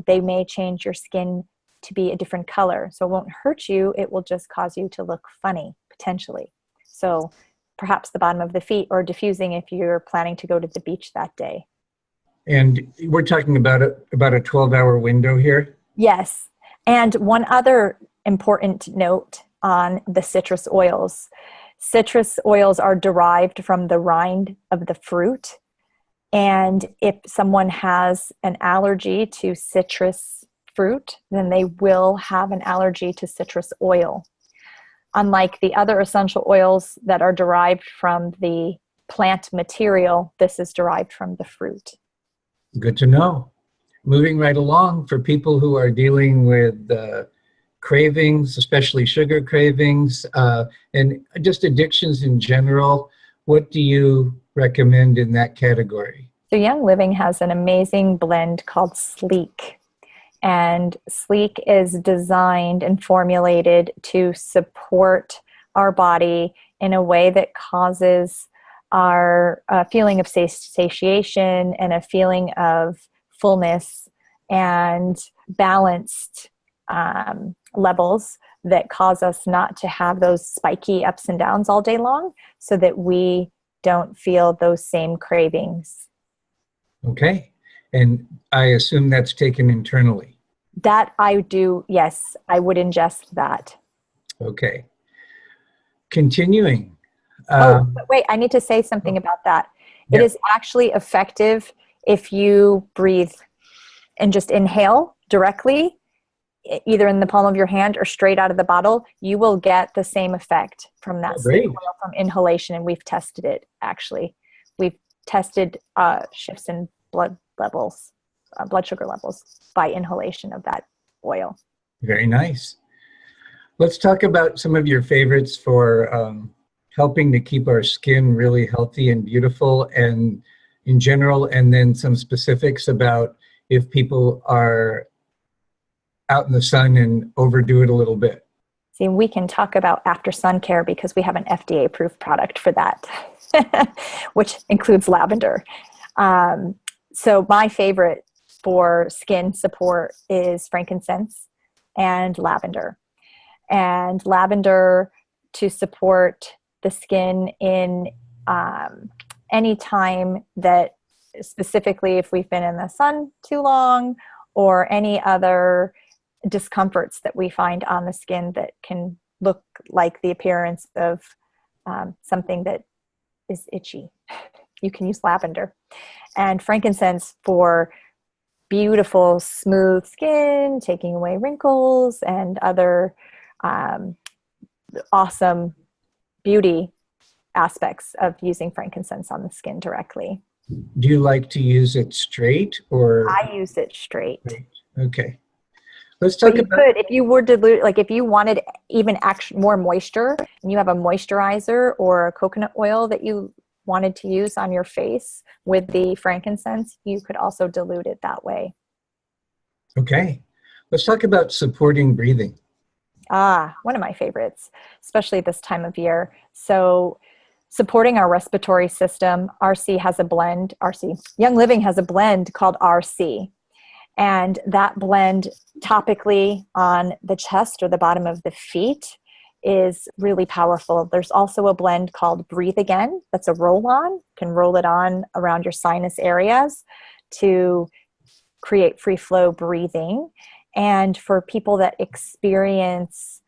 They may change your skin to be a different color. So it won't hurt you. It will just cause you to look funny, potentially. So perhaps the bottom of the feet, or diffusing if you're planning to go to the beach that day. And we're talking about a 12-hour window here? Yes. And one other important note on the citrus oils. Citrus oils are derived from the rind of the fruit. And if someone has an allergy to citrus fruit, then they will have an allergy to citrus oil. Unlike the other essential oils that are derived from the plant material, this is derived from the fruit. Good to know. Moving right along, for people who are dealing with cravings, especially sugar cravings, and just addictions in general, what do you recommend in that category? So Young Living has an amazing blend called Sleek. And Sleek is designed and formulated to support our body in a way that causes our feeling of satiation and a feeling of fullness and balanced levels that cause us not to have those spiky ups and downs all day long, so that we don't feel those same cravings. Okay. And I assume that's taken internally. That I do, yes, I would ingest that. Okay. Continuing. But wait, I need to say something about that. Yeah. It is actually effective if you breathe and just inhale directly, either in the palm of your hand or straight out of the bottle. You will get the same effect from that sleep oil from inhalation, and we've tested it, actually. We've tested shifts in blood levels, blood sugar levels by inhalation of that oil. Very nice. Let's talk about some of your favorites for helping to keep our skin really healthy and beautiful and in general, and then some specifics about if people are out in the sun and overdo it a little bit. See, we can talk about after sun care because we have an FDA-approved product for that, which includes lavender. So my favorite for skin support is frankincense and lavender. And lavender to support the skin in any time that, specifically if we've been in the sun too long or any other discomforts that we find on the skin that can look like the appearance of something that is itchy. You can use lavender. And frankincense for beautiful, smooth skin, taking away wrinkles and other awesome beauty aspects of using frankincense on the skin directly. Do you like to use it straight or? I use it straight. Okay. Let's talk about. Could, if you were dilute, like if you wanted even more moisture and you have a moisturizer or a coconut oil that you wanted to use on your face with the frankincense, you could also dilute it that way. Okay. Let's talk about supporting breathing. One of my favorites, especially this time of year. So supporting our respiratory system, Young Living has a blend called RC. And that blend topically on the chest or the bottom of the feet is really powerful. There's also a blend called Breathe Again. That's a roll-on. You can roll it on around your sinus areas to create free flow breathing. And for people that experience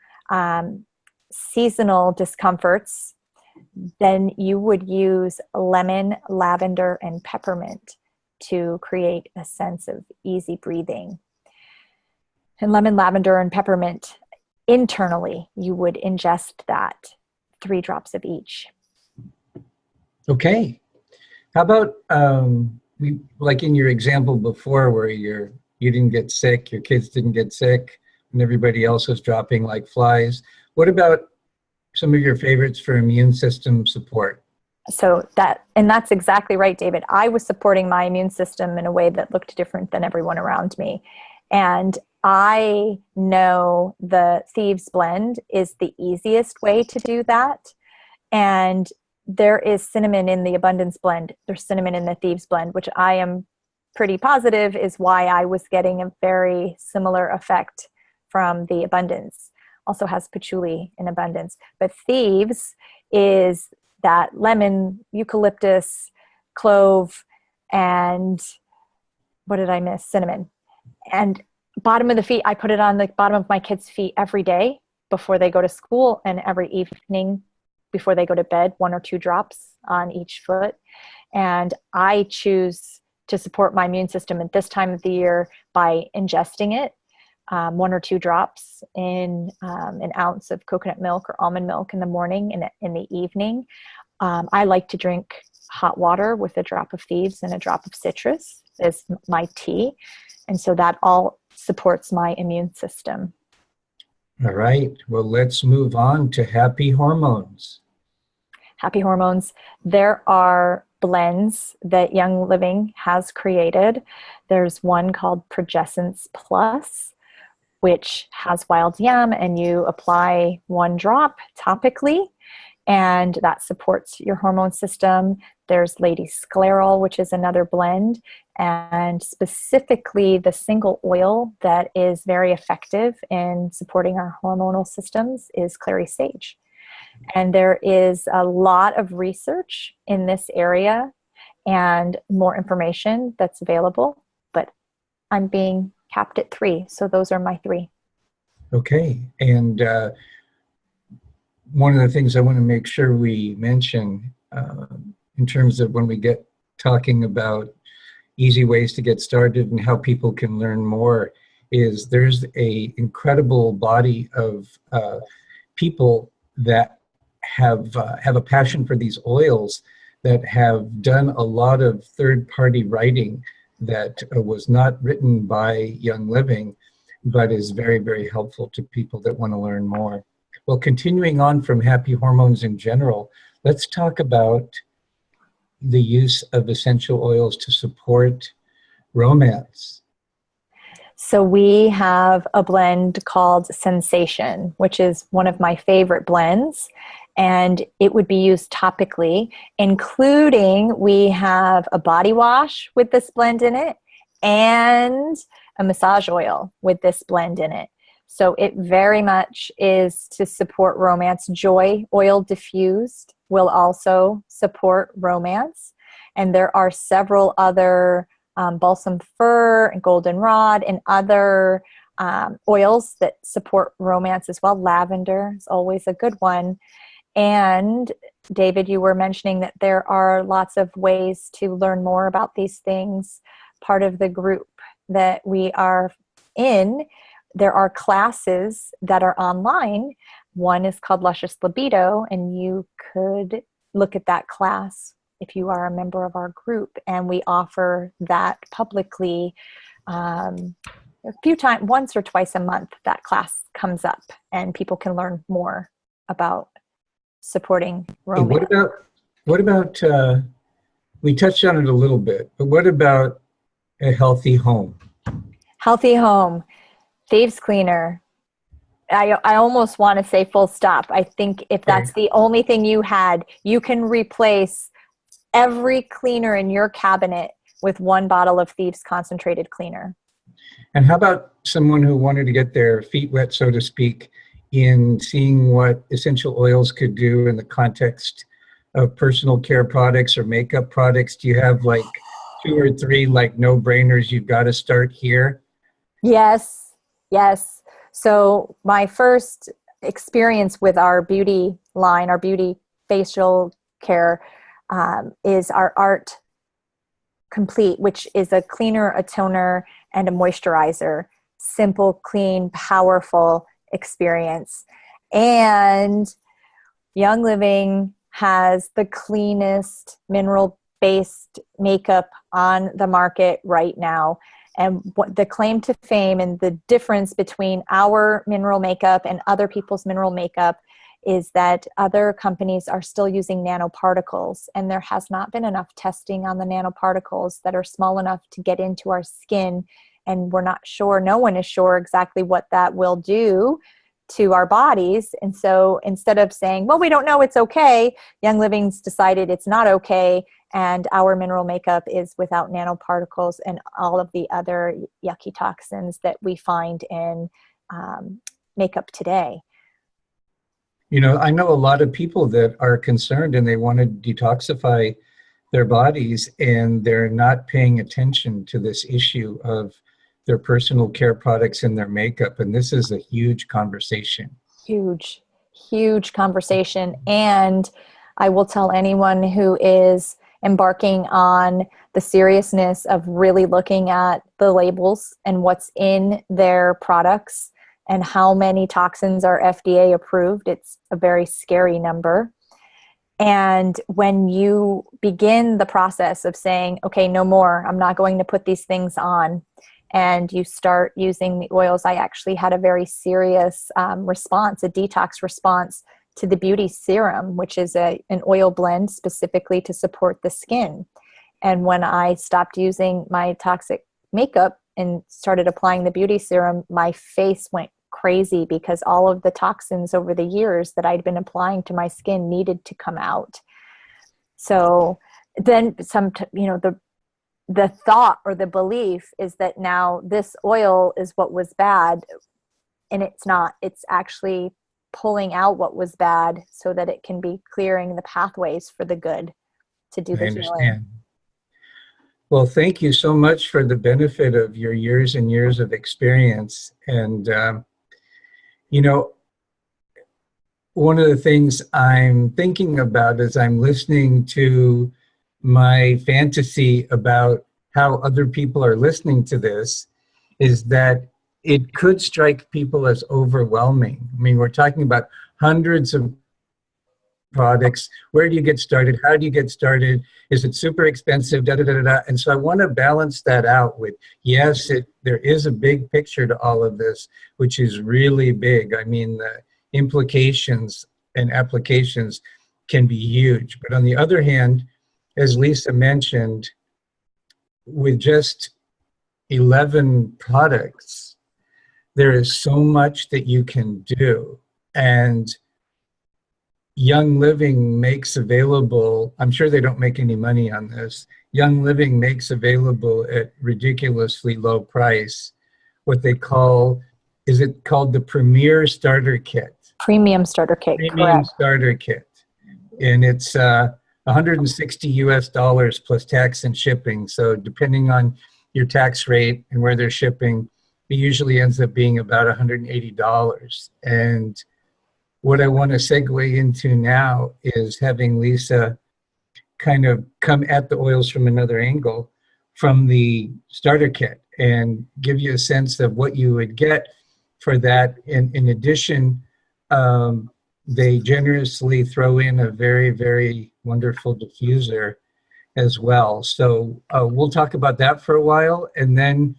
seasonal discomforts, then you would use lemon, lavender, and peppermint to create a sense of easy breathing. And lemon, lavender, and peppermint, internally, you would ingest that, 3 drops of each. Okay. How about, like in your example before where you didn't get sick, your kids didn't get sick, and everybody else was dropping like flies. What about some of your favorites for immune system support? So that's exactly right, David. I was supporting my immune system in a way that looked different than everyone around me. And I know the Theives blend is the easiest way to do that. And there is cinnamon in the Abundance blend. There's cinnamon in the Theives blend, which I am pretty positive is why I was getting a very similar effect from the Abundance. Also has patchouli in Abundance. But Theives is that lemon, eucalyptus, clove, and what did I miss? Cinnamon. And bottom of the feet, I put it on the bottom of my kids' feet every day before they go to school and every evening before they go to bed, 1 or 2 drops on each foot. And I choose to support my immune system at this time of the year by ingesting it, 1 or 2 drops in an ounce of coconut milk or almond milk in the morning and in the evening. I like to drink hot water with a drop of Theives and a drop of citrus as my tea. And so that all supports my immune system. All right. Well, let's move on to happy hormones. Happy hormones. There are blends that Young Living has created. There's one called Progessence Plus, which has wild yam, and you apply 1 drop topically, and that supports your hormone system. There's Lady Scleral, which is another blend, and specifically the single oil that is very effective in supporting our hormonal systems is clary sage. And there is a lot of research in this area and more information that's available, but I'm being capped at 3. So those are my 3. Okay. And one of the things I want to make sure we mention in terms of when we get talking about easy ways to get started and how people can learn more is there's a incredible body of people that have a passion for these oils, that have done a lot of third-party writing that was not written by Young Living, but is very, very helpful to people that want to learn more. Well, continuing on from happy hormones in general, let's talk about the use of essential oils to support romance. So we have a blend called Sensation, which is one of my favorite blends, and it would be used topically, including we have a body wash with this blend in it and a massage oil with this blend in it. So it very much is to support romance. Joy oil diffused will also support romance. And there are several other balsam fir and goldenrod and other oils that support romance as well. Lavender is always a good one. And David, you were mentioning that there are lots of ways to learn more about these things. Part of the group that we are in, there are classes that are online. One is called Luscious Libido, and you could look at that class if you are a member of our group. And we offer that publicly a few times, once or twice a month. That class comes up, and people can learn more about supporting romance. Hey, what about we touched on it a little bit, but what about a healthy home? Healthy home. Thieves cleaner. I almost want to say full stop. I think if that's the only thing you had, you can replace every cleaner in your cabinet with 1 bottle of Thieves concentrated cleaner. And how about someone who wanted to get their feet wet, so to speak, in seeing what essential oils could do in the context of personal care products or makeup products? Do you have like 2 or 3 like no-brainers? You've got to start here. Yes. So my first experience with our beauty line, our beauty facial care, is our Art Complete, which is a cleaner, a toner, and a moisturizer. Simple, clean, powerful experience. And Young Living has the cleanest mineral-based makeup on the market right now. And what the claim to fame and the difference between our mineral makeup and other people's mineral makeup is that other companies are still using nanoparticles, and there has not been enough testing on the nanoparticles that are small enough to get into our skin. And we're not sure, no one is sure exactly what that will do to our bodies. And so instead of saying, well, we don't know, it's okay, Young Living's decided it's not okay. And our mineral makeup is without nanoparticles and all of the other yucky toxins that we find in makeup today. You know, I know a lot of people that are concerned and they want to detoxify their bodies, and they're not paying attention to this issue of their personal care products and their makeup. And this is a huge conversation. Huge, huge conversation. And I will tell anyone who is embarking on the seriousness of really looking at the labels and what's in their products and how many toxins are FDA approved. It's a very scary number. And when you begin the process of saying, okay, no more, I'm not going to put these things on, and you start using the oils, I actually had a very serious response, a detox response to the beauty serum, which is an oil blend specifically to support the skin. And when I stopped using my toxic makeup and started applying the beauty serum, my face went crazy because all of the toxins over the years that I'd been applying to my skin needed to come out. So then the thought or the belief is that now this oil is what was bad, and it's not. It's actually pulling out what was bad so that it can be clearing the pathways for the good to do the healing. Well, thank you so much for the benefit of your years and years of experience. And, one of the things I'm thinking about as I'm listening to my fantasy about how other people are listening to this is that it could strike people as overwhelming. I mean, we're talking about hundreds of products. Where do you get started? How do you get started? Is it super expensive? Da, da, da, da, da. And so I want to balance that out with, yes, there is a big picture to all of this, which is really big. I mean, the implications and applications can be huge. But on the other hand, as Lisa mentioned, with just 11 products, there is so much that you can do. And Young Living makes available, I'm sure they don't make any money on this, Young Living makes available at ridiculously low price what they call, is it called the Premier Starter Kit? Premium Starter Kit, Premium correct. Starter Kit. And it's $160 plus tax and shipping. So depending on your tax rate and where they're shipping, it usually ends up being about $180. And what I want to segue into now is having Lisa kind of come at the oils from another angle, from the starter kit, and give you a sense of what you would get for that. In addition, they generously throw in a very, very wonderful diffuser as well. So we'll talk about that for a while, and then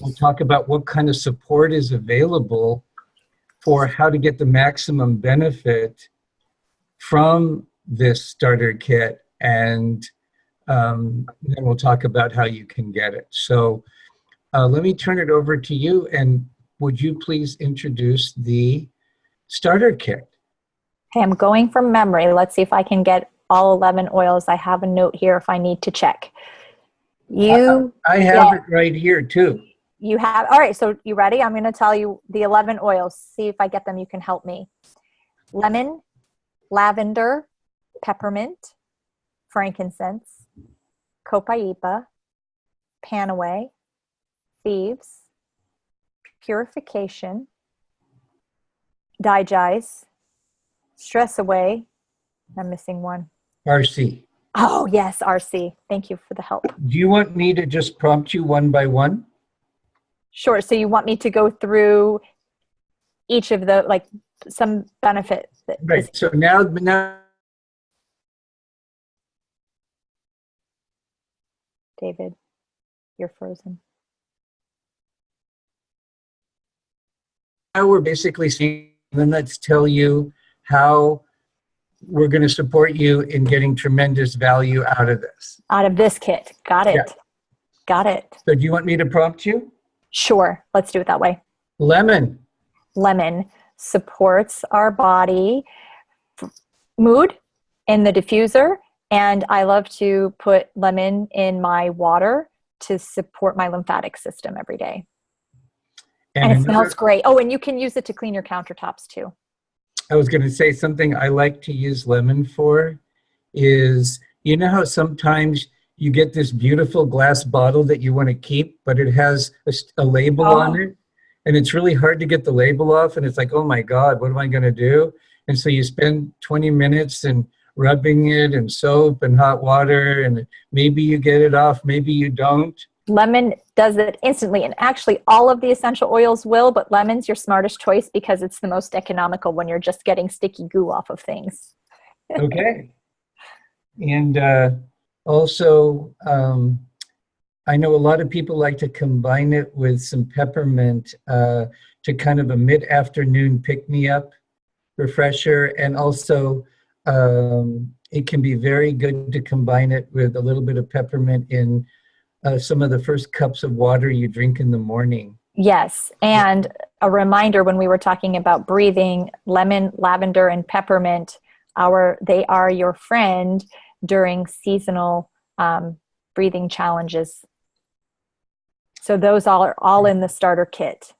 we'll talk about what kind of support is available for how to get the maximum benefit from this starter kit, and then we'll talk about how you can get it. So let me turn it over to you, and would you please introduce the starter kit? Okay, I'm going from memory. Let's see if I can get all 11 oils. I have a note here if I need to check. I have it right here too. You have, all right, so you ready? I'm going to tell you the 11 oils. See if I get them. You can help me. Lemon, lavender, peppermint, frankincense, copaiba, panaway, thieves, purification, digest, stress away. I'm missing one. RC. Oh, yes, RC. Thank you for the help. Do you want me to just prompt you one by one? Sure. So you want me to go through each of the, like, some benefit? Right. So now David, you're frozen. Now we're basically seeing, then let's tell you how we're going to support you in getting tremendous value out of this. Out of this kit. Got it. Yeah. Got it. So do you want me to prompt you? Sure. Let's do it that way. Lemon. Lemon supports our body mood in the diffuser. And I love to put lemon in my water to support my lymphatic system every day. And it smells great. Oh, and you can use it to clean your countertops too. I was going to say something I like to use lemon for is, you know how sometimes you get this beautiful glass bottle that you want to keep, but it has a label on it, and it's really hard to get the label off, and it's like, oh my God, what am I going to do? And so you spend 20 minutes and rubbing it in soap and hot water, and maybe you get it off, maybe you don't. Lemon does it instantly. And actually, all of the essential oils will, but lemon's your smartest choice because it's the most economical when you're just getting sticky goo off of things. Okay. And also, I know a lot of people like to combine it with some peppermint to kind of a mid-afternoon pick-me-up refresher. And also, it can be very good to combine it with a little bit of peppermint in some of the first cups of water you drink in the morning. Yes. And a reminder, when we were talking about breathing, lemon, lavender, and peppermint, they are your friend during seasonal breathing challenges. So those are all in the starter kit.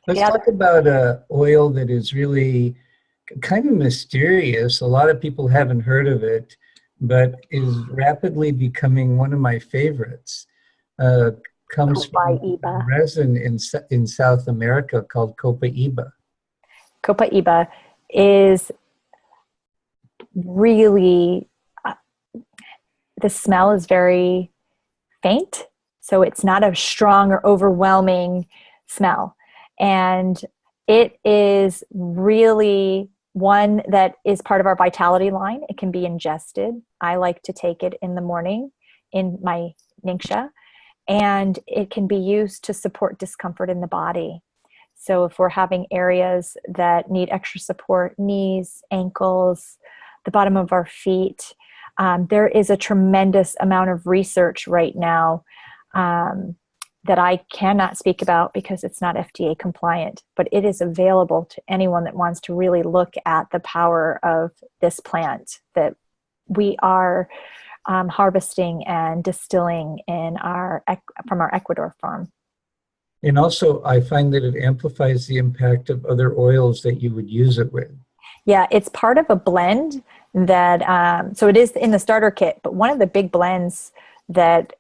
Let's talk about an oil that is really kind of mysterious. A lot of people haven't heard of it, but is rapidly becoming one of my favorites. Comes from Copaiba. resin in South America called Copaiba. Copaiba is really, the smell is very faint, so it's not a strong or overwhelming smell. And it is really one that is part of our Vitality line. It can be ingested. I like to take it in the morning in my Ningxia, and it can be used to support discomfort in the body. So if we're having areas that need extra support, knees, ankles, the bottom of our feet, there is a tremendous amount of research right now that I cannot speak about because it's not FDA compliant, but it is available to anyone that wants to really look at the power of this plant that we are harvesting and distilling from our Ecuador farm. And also, I find that it amplifies the impact of other oils that you would use it with. Yeah, it's part of a blend that, so it is in the starter kit, but one of the big blends that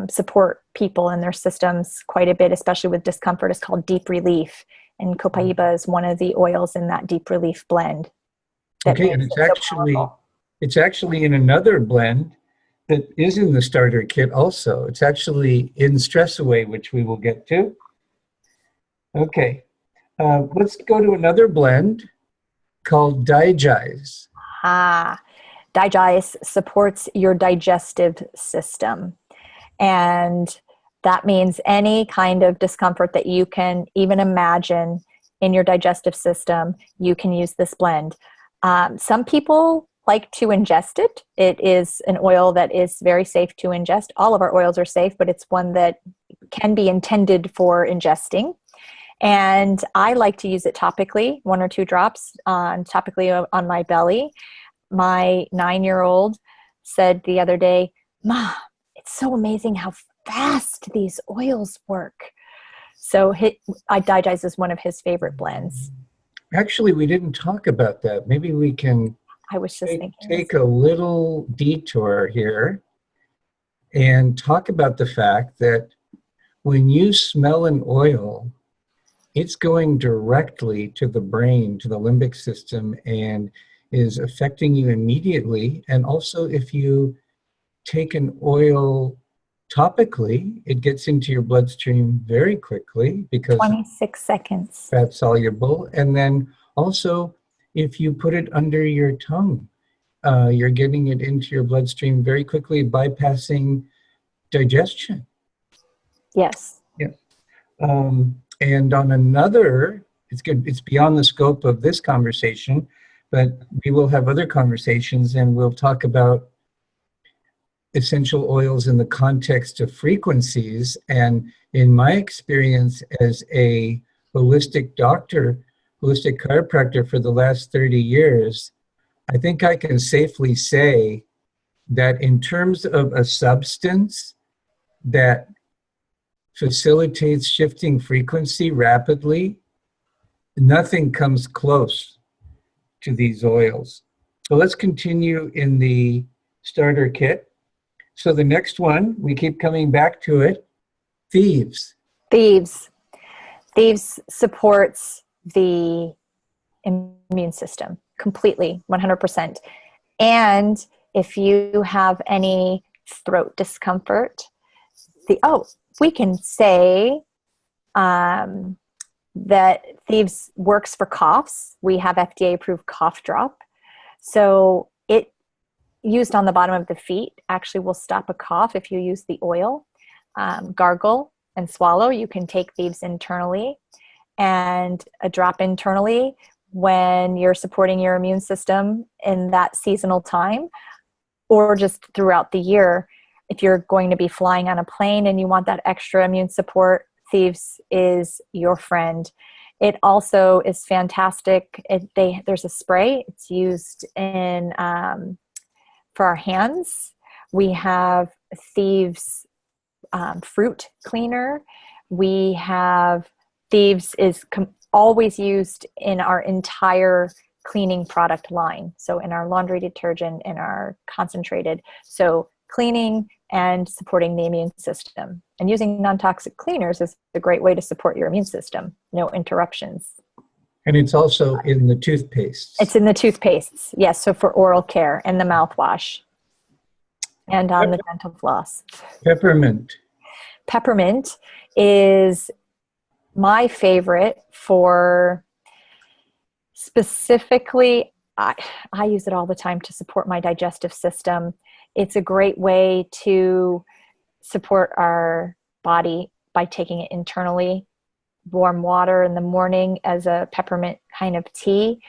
support people and their systems quite a bit, especially with discomfort, is called Deep Relief. And Copaiba is one of the oils in that Deep Relief blend. Okay, and it's actually in another blend that is in the starter kit also. It's actually in Stress Away, which we will get to. Okay, let's go to another blend called Theives. Theives supports your digestive system. And that means any kind of discomfort that you can even imagine in your digestive system, you can use this blend. Some people like to ingest it. It is an oil that is very safe to ingest. All of our oils are safe, but it's one that can be intended for ingesting. And I like to use it topically, 1 or 2 drops topically on my belly. My 9-year-old said the other day, "Mom, it's so amazing how fast these oils work." So Theives is one of his favorite blends. Actually, we didn't talk about that. Maybe we can take a little detour here and talk about the fact that when you smell an oil, it's going directly to the brain, to the limbic system, and is affecting you immediately. And also, if you take an oil topically, it gets into your bloodstream very quickly because 26 seconds. Fat soluble. And then also, if you put it under your tongue, you're getting it into your bloodstream very quickly, bypassing digestion. Yes. Yeah. And on another, it's beyond the scope of this conversation, but we will have other conversations and we'll talk about essential oils in the context of frequencies. And in my experience as a holistic doctor, holistic chiropractor for the last 30 years, I think I can safely say that in terms of a substance that facilitates shifting frequency rapidly, nothing comes close to these oils. So let's continue in the starter kit. So the next one, we keep coming back to it, Theives. Theives supports the immune system. completely, 100%. And if you have any throat discomfort, we can say that Theives works for coughs. We have FDA approved cough drop. So it used on the bottom of the feet actually will stop a cough if you use the oil. Gargle and swallow. You can take Theives internally and a drop internally when you're supporting your immune system in that seasonal time, or just throughout the year. If you're going to be flying on a plane and you want that extra immune support, Theives is your friend. It also is fantastic. There's a spray. It's used in for our hands. We have Theives fruit cleaner. We have Theives is always used in our entire cleaning product line. So in our laundry detergent and our concentrated. So cleaning and supporting the immune system. And using non-toxic cleaners is a great way to support your immune system. No interruptions. And it's also in the toothpastes. It's in the toothpastes, yes. So for oral care and the mouthwash and on the dental floss. Peppermint. Peppermint is my favorite for specifically, I use it all the time to support my digestive system. It's a great way to support our body by taking it internally. Warm water in the morning as a peppermint kind of tea.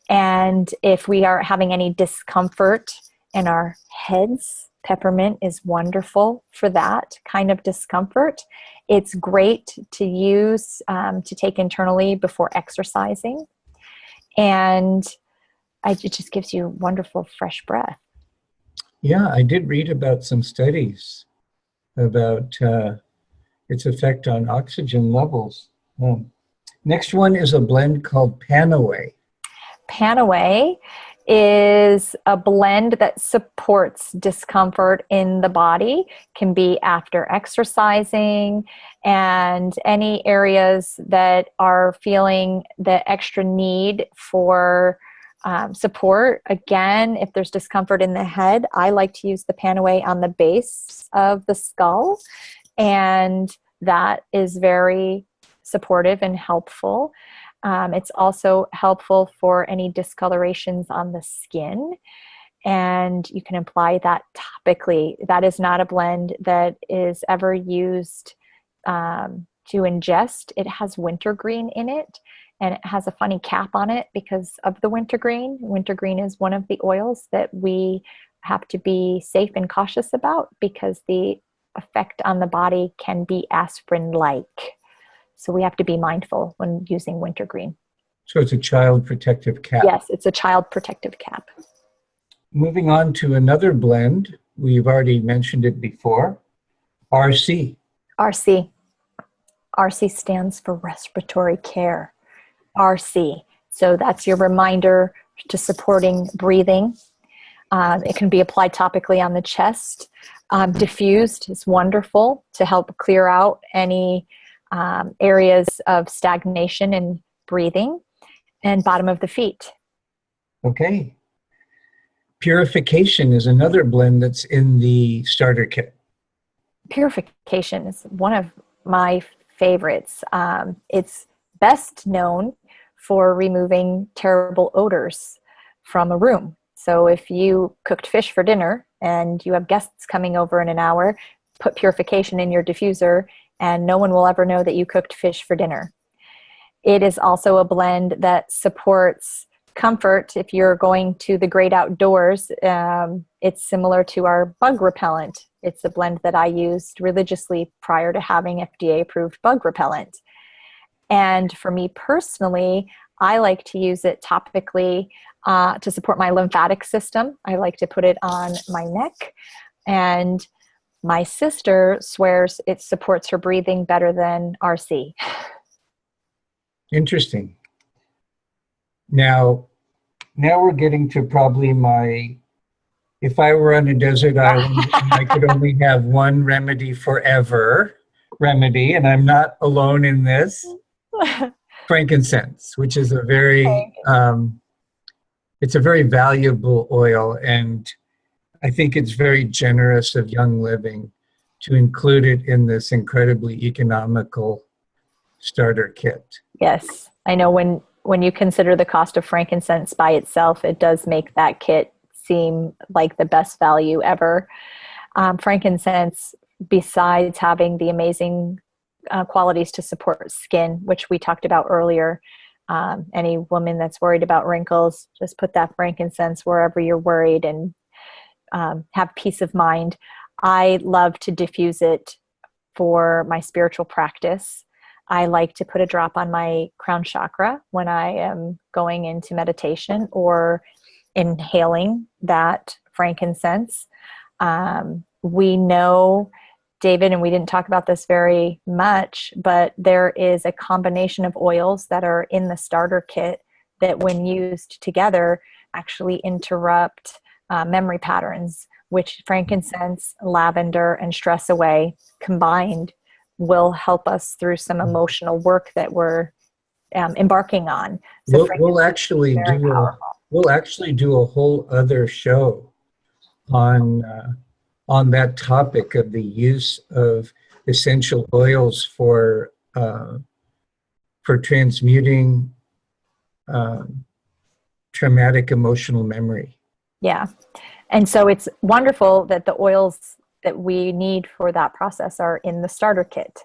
And if we are having any discomfort in our heads, peppermint is wonderful for that kind of discomfort. It's great to use to take internally before exercising. And it just gives you wonderful fresh breath. Yeah, I did read about some studies about its effect on oxygen levels. Next one is a blend called Panaway. Panaway is a blend that supports discomfort in the body, can be after exercising, and any areas that are feeling the extra need for support. Again, if there's discomfort in the head, I like to use the Panaway on the base of the skull, and that is very supportive and helpful. It's also helpful for any discolorations on the skin, and you can apply that topically. That is not a blend that is ever used to ingest. It has wintergreen in it, and it has a funny cap on it because of the wintergreen. Wintergreen is one of the oils that we have to be safe and cautious about because the effect on the body can be aspirin-like. So we have to be mindful when using wintergreen. So it's a child protective cap. Yes, it's a child protective cap. Moving on to another blend. We've already mentioned it before. RC. RC. RC stands for Respiratory Care. RC. So that's your reminder to supporting breathing. It can be applied topically on the chest. Diffused is wonderful to help clear out any areas of stagnation in breathing, and bottom of the feet. Okay. Purification is another blend that's in the starter kit. Purification is one of my favorites. It's best known for removing terrible odors from a room. So if you cooked fish for dinner and you have guests coming over in an hour, put Purification in your diffuser and no one will ever know that you cooked fish for dinner. It is also a blend that supports comfort if you're going to the great outdoors. It's similar to our bug repellent. It's a blend that I used religiously prior to having FDA-approved bug repellent. And for me personally, I like to use it topically to support my lymphatic system. I like to put it on my neck, and my sister swears it supports her breathing better than RC. Interesting. Now we're getting to probably if I were on a desert island and I could only have one remedy forever, and I'm not alone in this, frankincense, which is a very it's a very valuable oil, and I think it's very generous of Young Living to include it in this incredibly economical starter kit. Yes, I know when you consider the cost of frankincense by itself, it does make that kit seem like the best value ever. Frankincense, besides having the amazing qualities to support skin, which we talked about earlier, any woman that's worried about wrinkles, just put that frankincense wherever you're worried and have peace of mind. I love to diffuse it for my spiritual practice. I like to put a drop on my crown chakra when I am going into meditation or inhaling that frankincense. We know, David, and we didn't talk about this very much, but there is a combination of oils that are in the starter kit that when used together actually interrupt memory patterns, which frankincense, lavender, and stress away combined will help us through some emotional work that we're embarking on. So We'll actually do a whole other show on that topic of the use of essential oils for transmuting traumatic emotional memory. Yeah. And so it's wonderful that the oils that we need for that process are in the starter kit.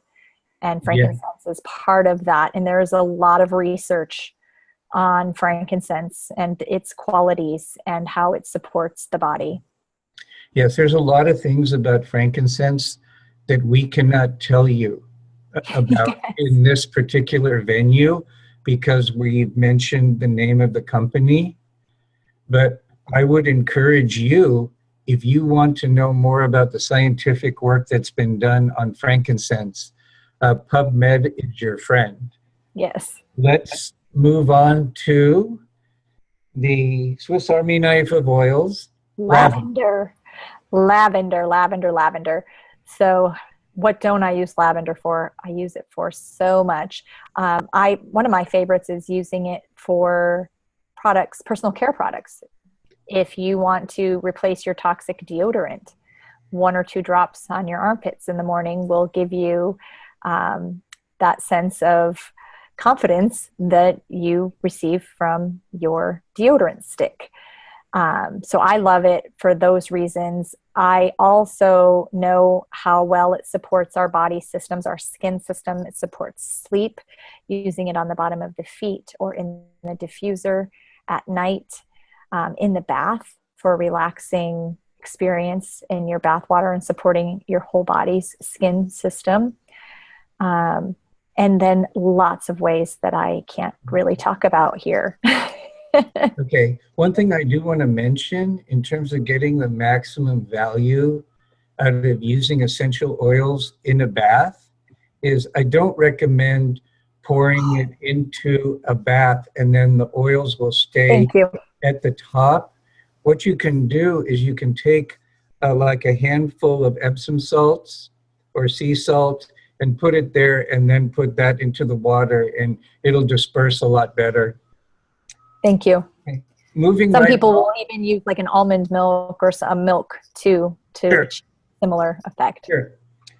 And frankincense is part of that. And there is a lot of research on frankincense and its qualities and how it supports the body. Yes, there's a lot of things about frankincense that we cannot tell you about in this particular venue because we've mentioned the name of the company. But I would encourage you, if you want to know more about the scientific work that's been done on frankincense, PubMed is your friend. Yes. Let's move on to the Swiss Army knife of oils. Lavender. So what don't I use lavender for? I use it for so much. One of my favorites is using it for products, personal care products. If you want to replace your toxic deodorant, 1 or 2 drops on your armpits in the morning will give you that sense of confidence that you receive from your deodorant stick. So I love it for those reasons. I also know how well it supports our body systems, our skin system. It supports sleep, using it on the bottom of the feet or in the diffuser at night, in the bath for a relaxing experience in your bath water and supporting your whole body's skin system. And then lots of ways that I can't really talk about here. Okay, one thing I do want to mention in terms of getting the maximum value out of using essential oils in a bath is I don't recommend pouring it into a bath and then the oils will stay at the top. What you can do is you can take like a handful of Epsom salts or sea salt and put it there and then put that into the water and it'll disperse a lot better. Thank you. Okay. Some people will even use like an almond milk or some milk too to achieve similar effect. Sure.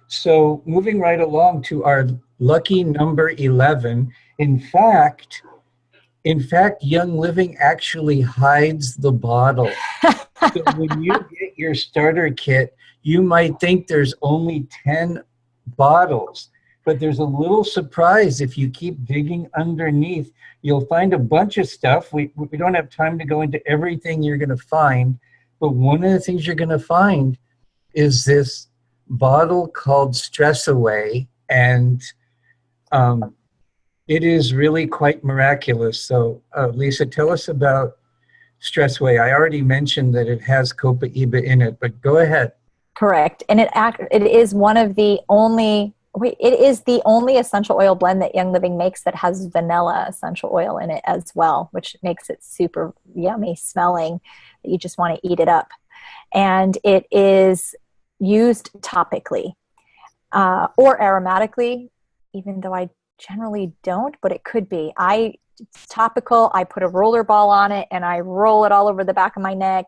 So moving right along to our lucky number 11. In fact, Young Living actually hides the bottle. So when you get your starter kit, you might think there's only 10 bottles, but there's a little surprise. If you keep digging underneath, you'll find a bunch of stuff. We don't have time to go into everything you're going to find, but one of the things you're going to find is this bottle called Stress Away, and it is really quite miraculous. So Lisa, tell us about Stress Away. I already mentioned that it has Copaiba in it, but go ahead. Correct. And it is one of the only, it is the only essential oil blend that Young Living makes that has vanilla essential oil in it as well, which makes it super yummy smelling that you just want to eat it up. And it is used topically or aromatically, even though I generally don't, but it could be. I It's topical. I put a roller ball on it and I roll it all over the back of my neck.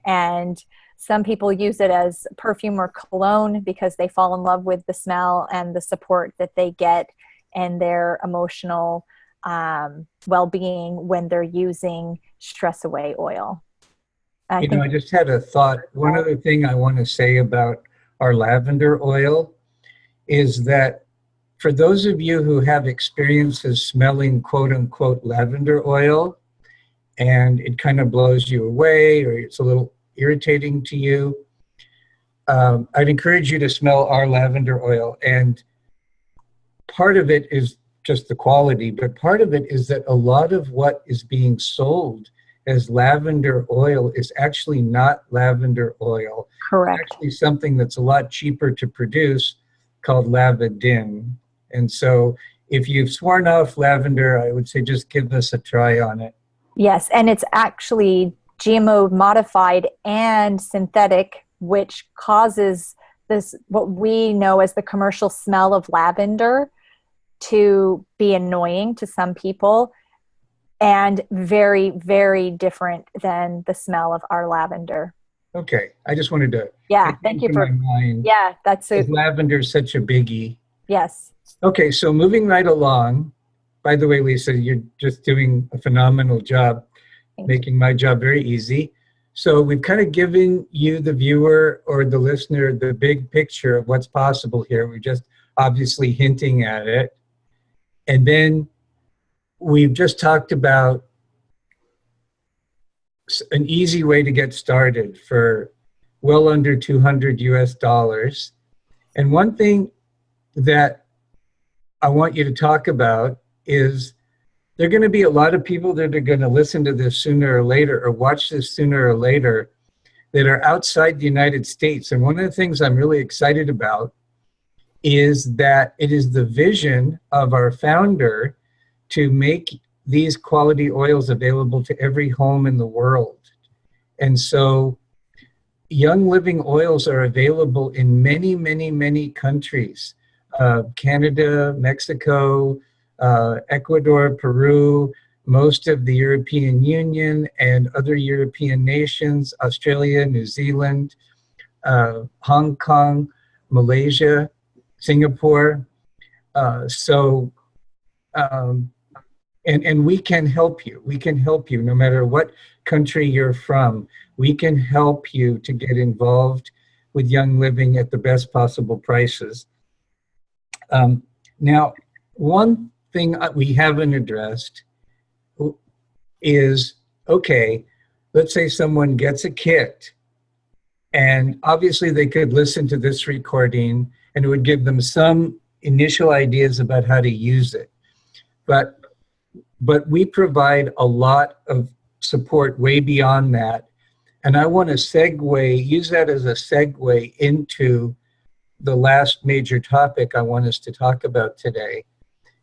And some people use it as perfume or cologne because they fall in love with the smell and the support that they get and their emotional well-being when they're using stress away oil. I just had a thought. One other thing I want to say about our lavender oil is that for those of you who have experiences smelling quote unquote lavender oil and it kind of blows you away or it's a little irritating to you, I'd encourage you to smell our lavender oil. And part of it is just the quality, but part of it is that a lot of what is being sold as lavender oil is actually not lavender oil. Correct. It's actually something that's a lot cheaper to produce called lavandin. And so if you've sworn off lavender, I would say just give us a try on it. Yes, and it's actually GMO modified and synthetic, which causes this, what we know as the commercial smell of lavender, to be annoying to some people and very, very different than the smell of our lavender. Okay, I just wanted to thank you for my mind. That's it. Lavender is such a biggie. Yes. Okay, so moving right along. By the way, Lisa, you're just doing a phenomenal job, making my job very easy. So we've kind of given you, the viewer or the listener, the big picture of what's possible here. We're just obviously hinting at it. And then we've just talked about an easy way to get started for well under $200 US. And one thing that I want you to talk about is there are going to be a lot of people that are going to listen to this sooner or later or watch this sooner or later that are outside the United States. And one of the things I'm really excited about is that it is the vision of our founder to make these quality oils available to every home in the world. And so Young Living oils are available in many, many, many countries. Canada, Mexico, Ecuador, Peru, most of the European Union and other European nations, Australia, New Zealand, Hong Kong, Malaysia, Singapore. And we can help you. We can help you no matter what country you're from. We can help you to get involved with Young Living at the best possible prices. Now, one thing we haven't addressed is, okay, let's say someone gets a kit, and obviously they could listen to this recording and it would give them some initial ideas about how to use it. But we provide a lot of support way beyond that. And I want to use that as a segue into the last major topic I want us to talk about today.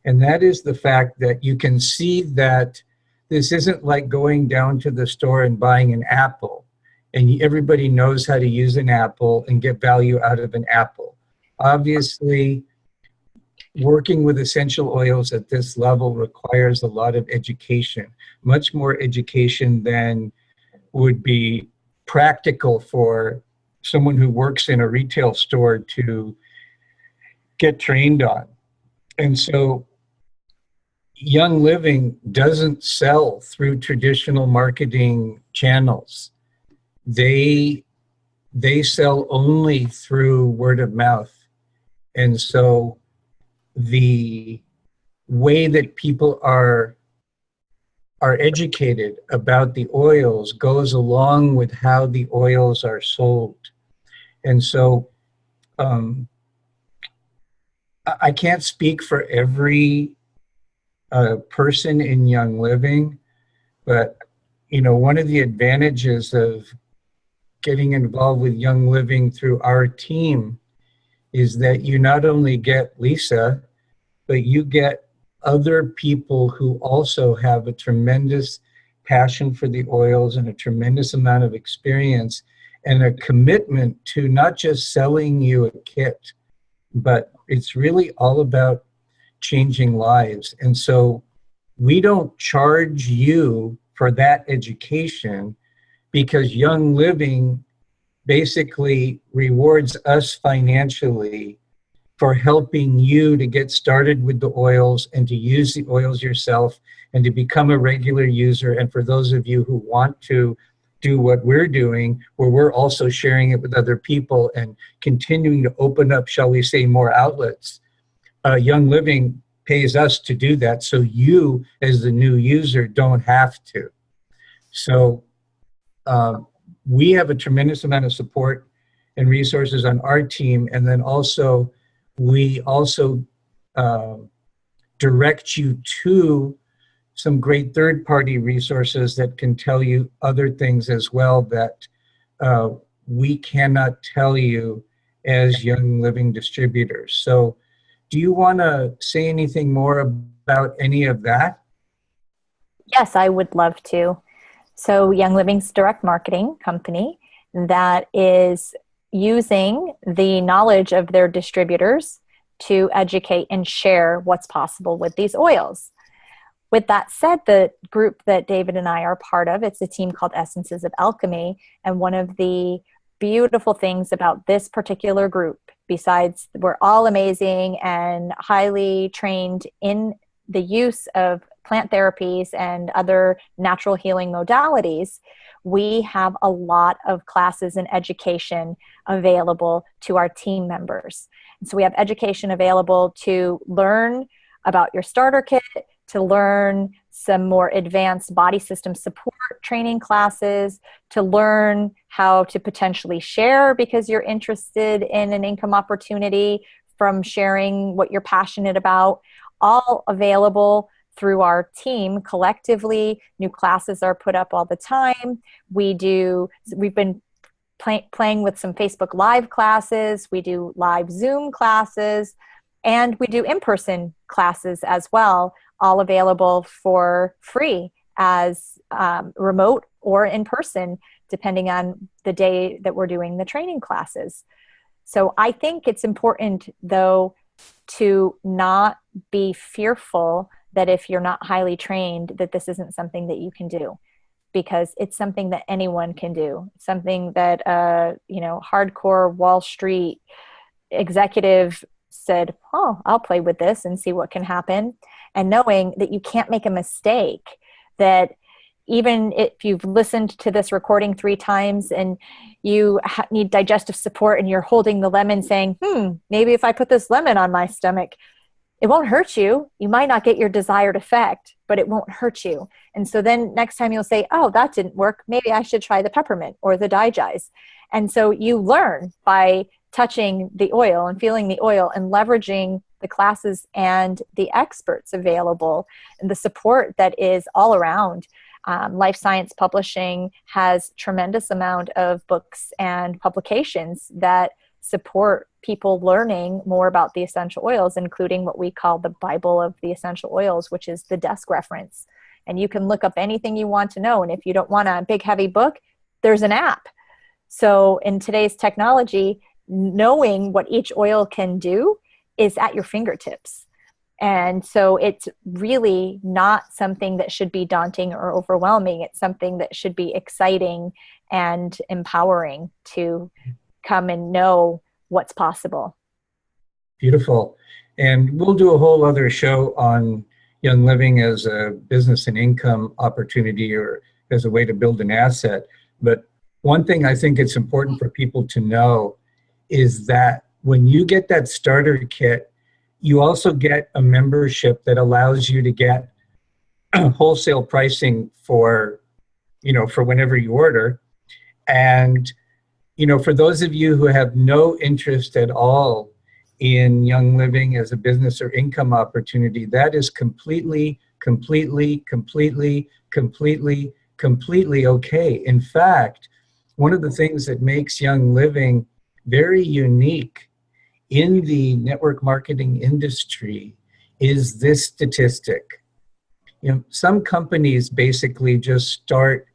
And that is the fact that you can see that this isn't like going down to the store and buying an apple. And everybody knows how to use an apple and get value out of an apple. Obviously, working with essential oils at this level requires a lot of education, much more education than would be practical for someone who works in a retail store to get trained on. And so Young Living doesn't sell through traditional marketing channels. They sell only through word of mouth. And so the way that people are educated about the oils goes along with how the oils are sold. And so I can't speak for every person in Young Living, but one of the advantages of getting involved with Young Living through our team is that you not only get Lisa, but you get other people who also have a tremendous passion for the oils and a tremendous amount of experience and a commitment to not just selling you a kit, but it's really all about changing lives. And so we don't charge you for that education because Young Living basically rewards us financially for helping you to get started with the oils and to use the oils yourself and to become a regular user. And for those of you who want to do what we're doing, where we're also sharing it with other people and continuing to open up, shall we say, more outlets, Young Living pays us to do that, so you, as the new user, don't have to. So we have a tremendous amount of support and resources on our team, and then also we also direct you to some great third-party resources that can tell you other things as well that we cannot tell you as Young Living distributors. So do you want to say anything more about any of that? Yes, I would love to. So Young Living's direct marketing company that is using the knowledge of their distributors to educate and share what's possible with these oils. With that said, the group that David and I are part of, it's a team called Essences of Alchemy. And one of the beautiful things about this particular group, besides we're all amazing and highly trained in the use of plant therapies and other natural healing modalities, we have a lot of classes and education available to our team members. And so we have education available to learn about your starter kit, to learn some more advanced body system support training classes, to learn how to potentially share because you're interested in an income opportunity from sharing what you're passionate about, all available through our team collectively. New classes are put up all the time. We've been playing with some Facebook Live classes. We do live Zoom classes, and we do in-person classes as well, all available for free as remote or in person, depending on the day that we're doing the training classes. So I think it's important, though, to not be fearful that if you're not highly trained, that this isn't something that you can do, because it's something that anyone can do. Something that hardcore Wall Street executive said, oh, I'll play with this and see what can happen. And knowing that you can't make a mistake, that even if you've listened to this recording 3 times and you need digestive support and you're holding the lemon saying, maybe if I put this lemon on my stomach, it won't hurt you. You might not get your desired effect, but it won't hurt you. And so then next time you'll say, oh, that didn't work. Maybe I should try the peppermint or the Theives. And so you learn by touching the oil and feeling the oil and leveraging the classes and the experts available and the support that is all around. Life Science Publishing has tremendous amount of books and publications that support people learning more about the essential oils, including what we call the Bible of the essential oils, which is the desk reference. And you can look up anything you want to know. And if you don't want a big, heavy book, there's an app. So in today's technology, knowing what each oil can do is at your fingertips. And so it's really not something that should be daunting or overwhelming. It's something that should be exciting and empowering to come and know what's possible. Beautiful. And we'll do a whole other show on Young Living as a business and income opportunity or as a way to build an asset. But one thing I think it's important for people to know is that when you get that starter kit, you also get a membership that allows you to get wholesale pricing for whenever you order. And, for those of you who have no interest at all in Young Living as a business or income opportunity, that is completely okay. In fact, one of the things that makes Young Living very unique in the network marketing industry is this statistic. Some companies basically just start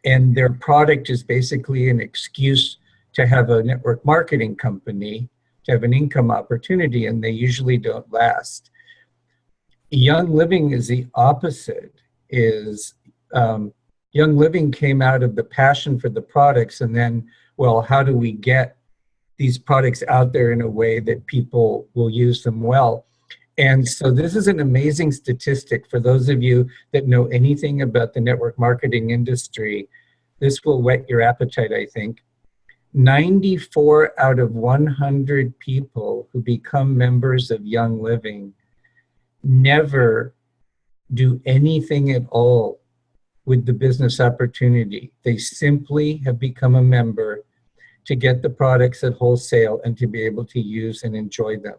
and their product is basically an excuse to have a network marketing company, to have an income opportunity, and they usually don't last. Young Living is the opposite. Is Young Living came out of the passion for the products, and then, well, how do we get these products out there in a way that people will use them well? And so this is an amazing statistic for those of you that know anything about the network marketing industry. This will whet your appetite, I think. 94 out of 100 people who become members of Young Living never do anything at all with the business opportunity. They simply have become a member to get the products at wholesale and to be able to use and enjoy them.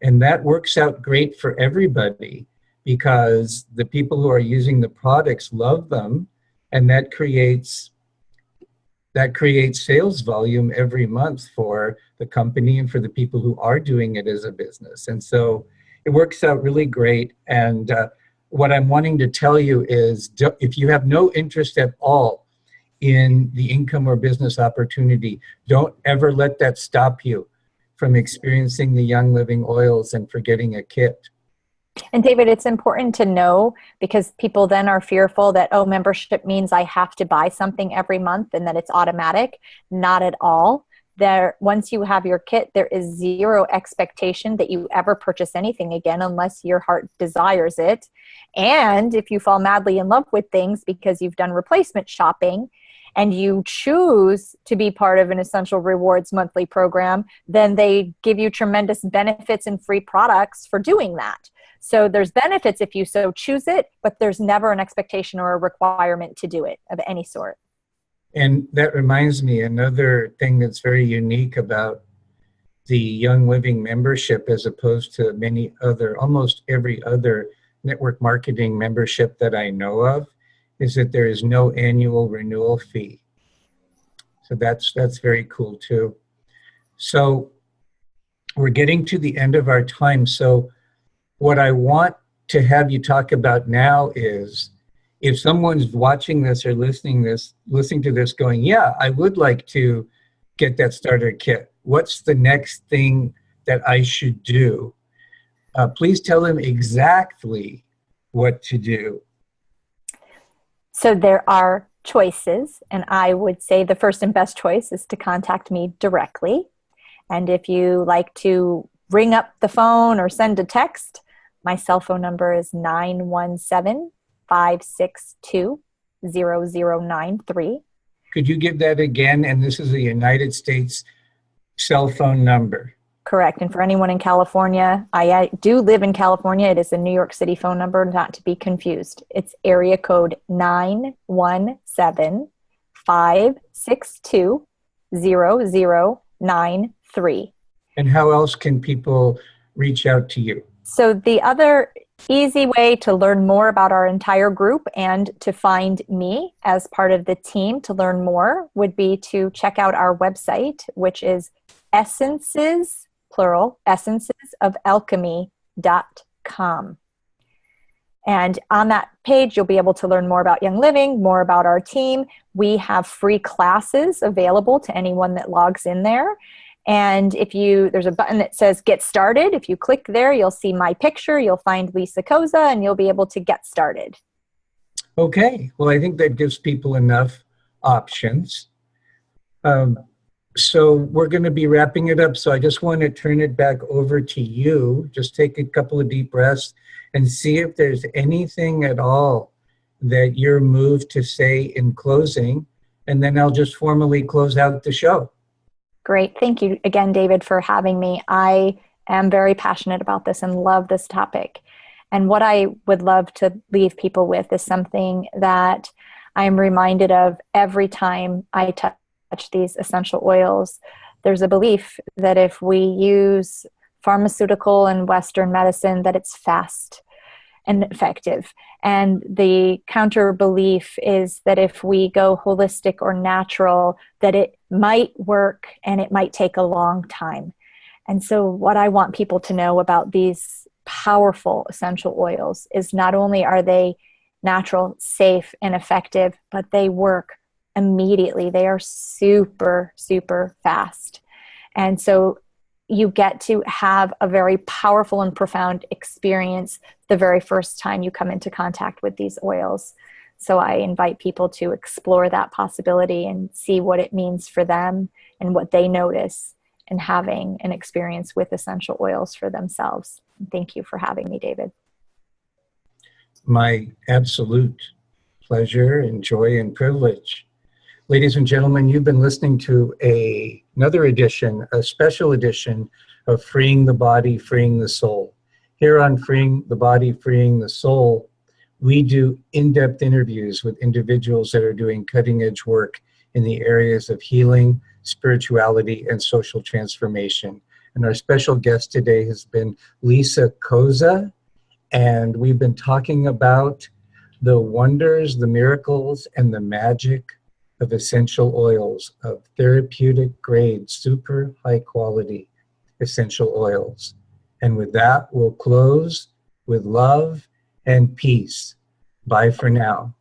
And that works out great for everybody because the people who are using the products love them, and that creates sales volume every month for the company and for the people who are doing it as a business. And so it works out really great. And what I'm wanting to tell you is, if you have no interest at all in the income or business opportunity, don't ever let that stop you from experiencing the Young Living oils and for getting a kit. And David, it's important to know, because people then are fearful that, oh, membership means I have to buy something every month and that it's automatic. Not at all. Once you have your kit, there is zero expectation that you ever purchase anything again unless your heart desires it. And if you fall madly in love with things because you've done replacement shopping and you choose to be part of an Essential Rewards monthly program, then they give you tremendous benefits and free products for doing that. So there's benefits if you so choose it, but there's never an expectation or a requirement to do it of any sort. And that reminds me, another thing that's very unique about the Young Living membership, as opposed to almost every other network marketing membership that I know of, is that there is no annual renewal fee. So that's very cool too. So we're getting to the end of our time. So what I want to have you talk about now is, if someone's watching this or listening to this going, yeah, I would like to get that starter kit, what's the next thing that I should do? Please tell them exactly what to do. So there are choices, and I would say the first and best choice is to contact me directly. And if you like to ring up the phone or send a text, my cell phone number is 917-562-0093. Could you give that again? And this is a United States cell phone number. Correct. And for anyone in California, I do live in California. It is a New York City phone number, not to be confused. It's area code 917-562-0093. And how else can people reach out to you? So the other easy way to learn more about our entire group and to find me as part of the team to learn more would be to check out our website, which is essences, plural, essensesofalchemy.com. And on that page, you'll be able to learn more about Young Living, more about our team. We have free classes available to anyone that logs in there. And there's a button that says Get Started. If you click there, you'll see my picture. You'll find Lisa.Koza, and you'll be able to get started. Okay. Well, I think that gives people enough options. So we're going to be wrapping it up. So I just want to turn it back over to you. Just take a couple of deep breaths and see if there's anything at all that you're moved to say in closing. And then I'll just formally close out the show. Great. Thank you again, David, for having me. I am very passionate about this and love this topic. And what I would love to leave people with is something that I'm reminded of every time I touch these essential oils. There's a belief that if we use pharmaceutical and Western medicine, that it's fast and effective. And the counter belief is that if we go holistic or natural, that it might work and it might take a long time. And so what I want people to know about these powerful essential oils is not only are they natural, safe, and effective, but they work immediately. They are super, super fast. And so you get to have a very powerful and profound experience the very first time you come into contact with these oils. So I invite people to explore that possibility and see what it means for them and what they notice in having an experience with essential oils for themselves. Thank you for having me, David. My absolute pleasure and joy and privilege. Ladies and gentlemen, you've been listening to another edition, a special edition of Freeing the Body, Freeing the Soul. Here on Freeing the Body, Freeing the Soul, we do in-depth interviews with individuals that are doing cutting-edge work in the areas of healing, spirituality, and social transformation. And our special guest today has been Lisa.Koza, and we've been talking about the wonders, the miracles, and the magic of essential oils, of therapeutic-grade, super high-quality essential oils. And with that, we'll close with love and peace. Bye for now.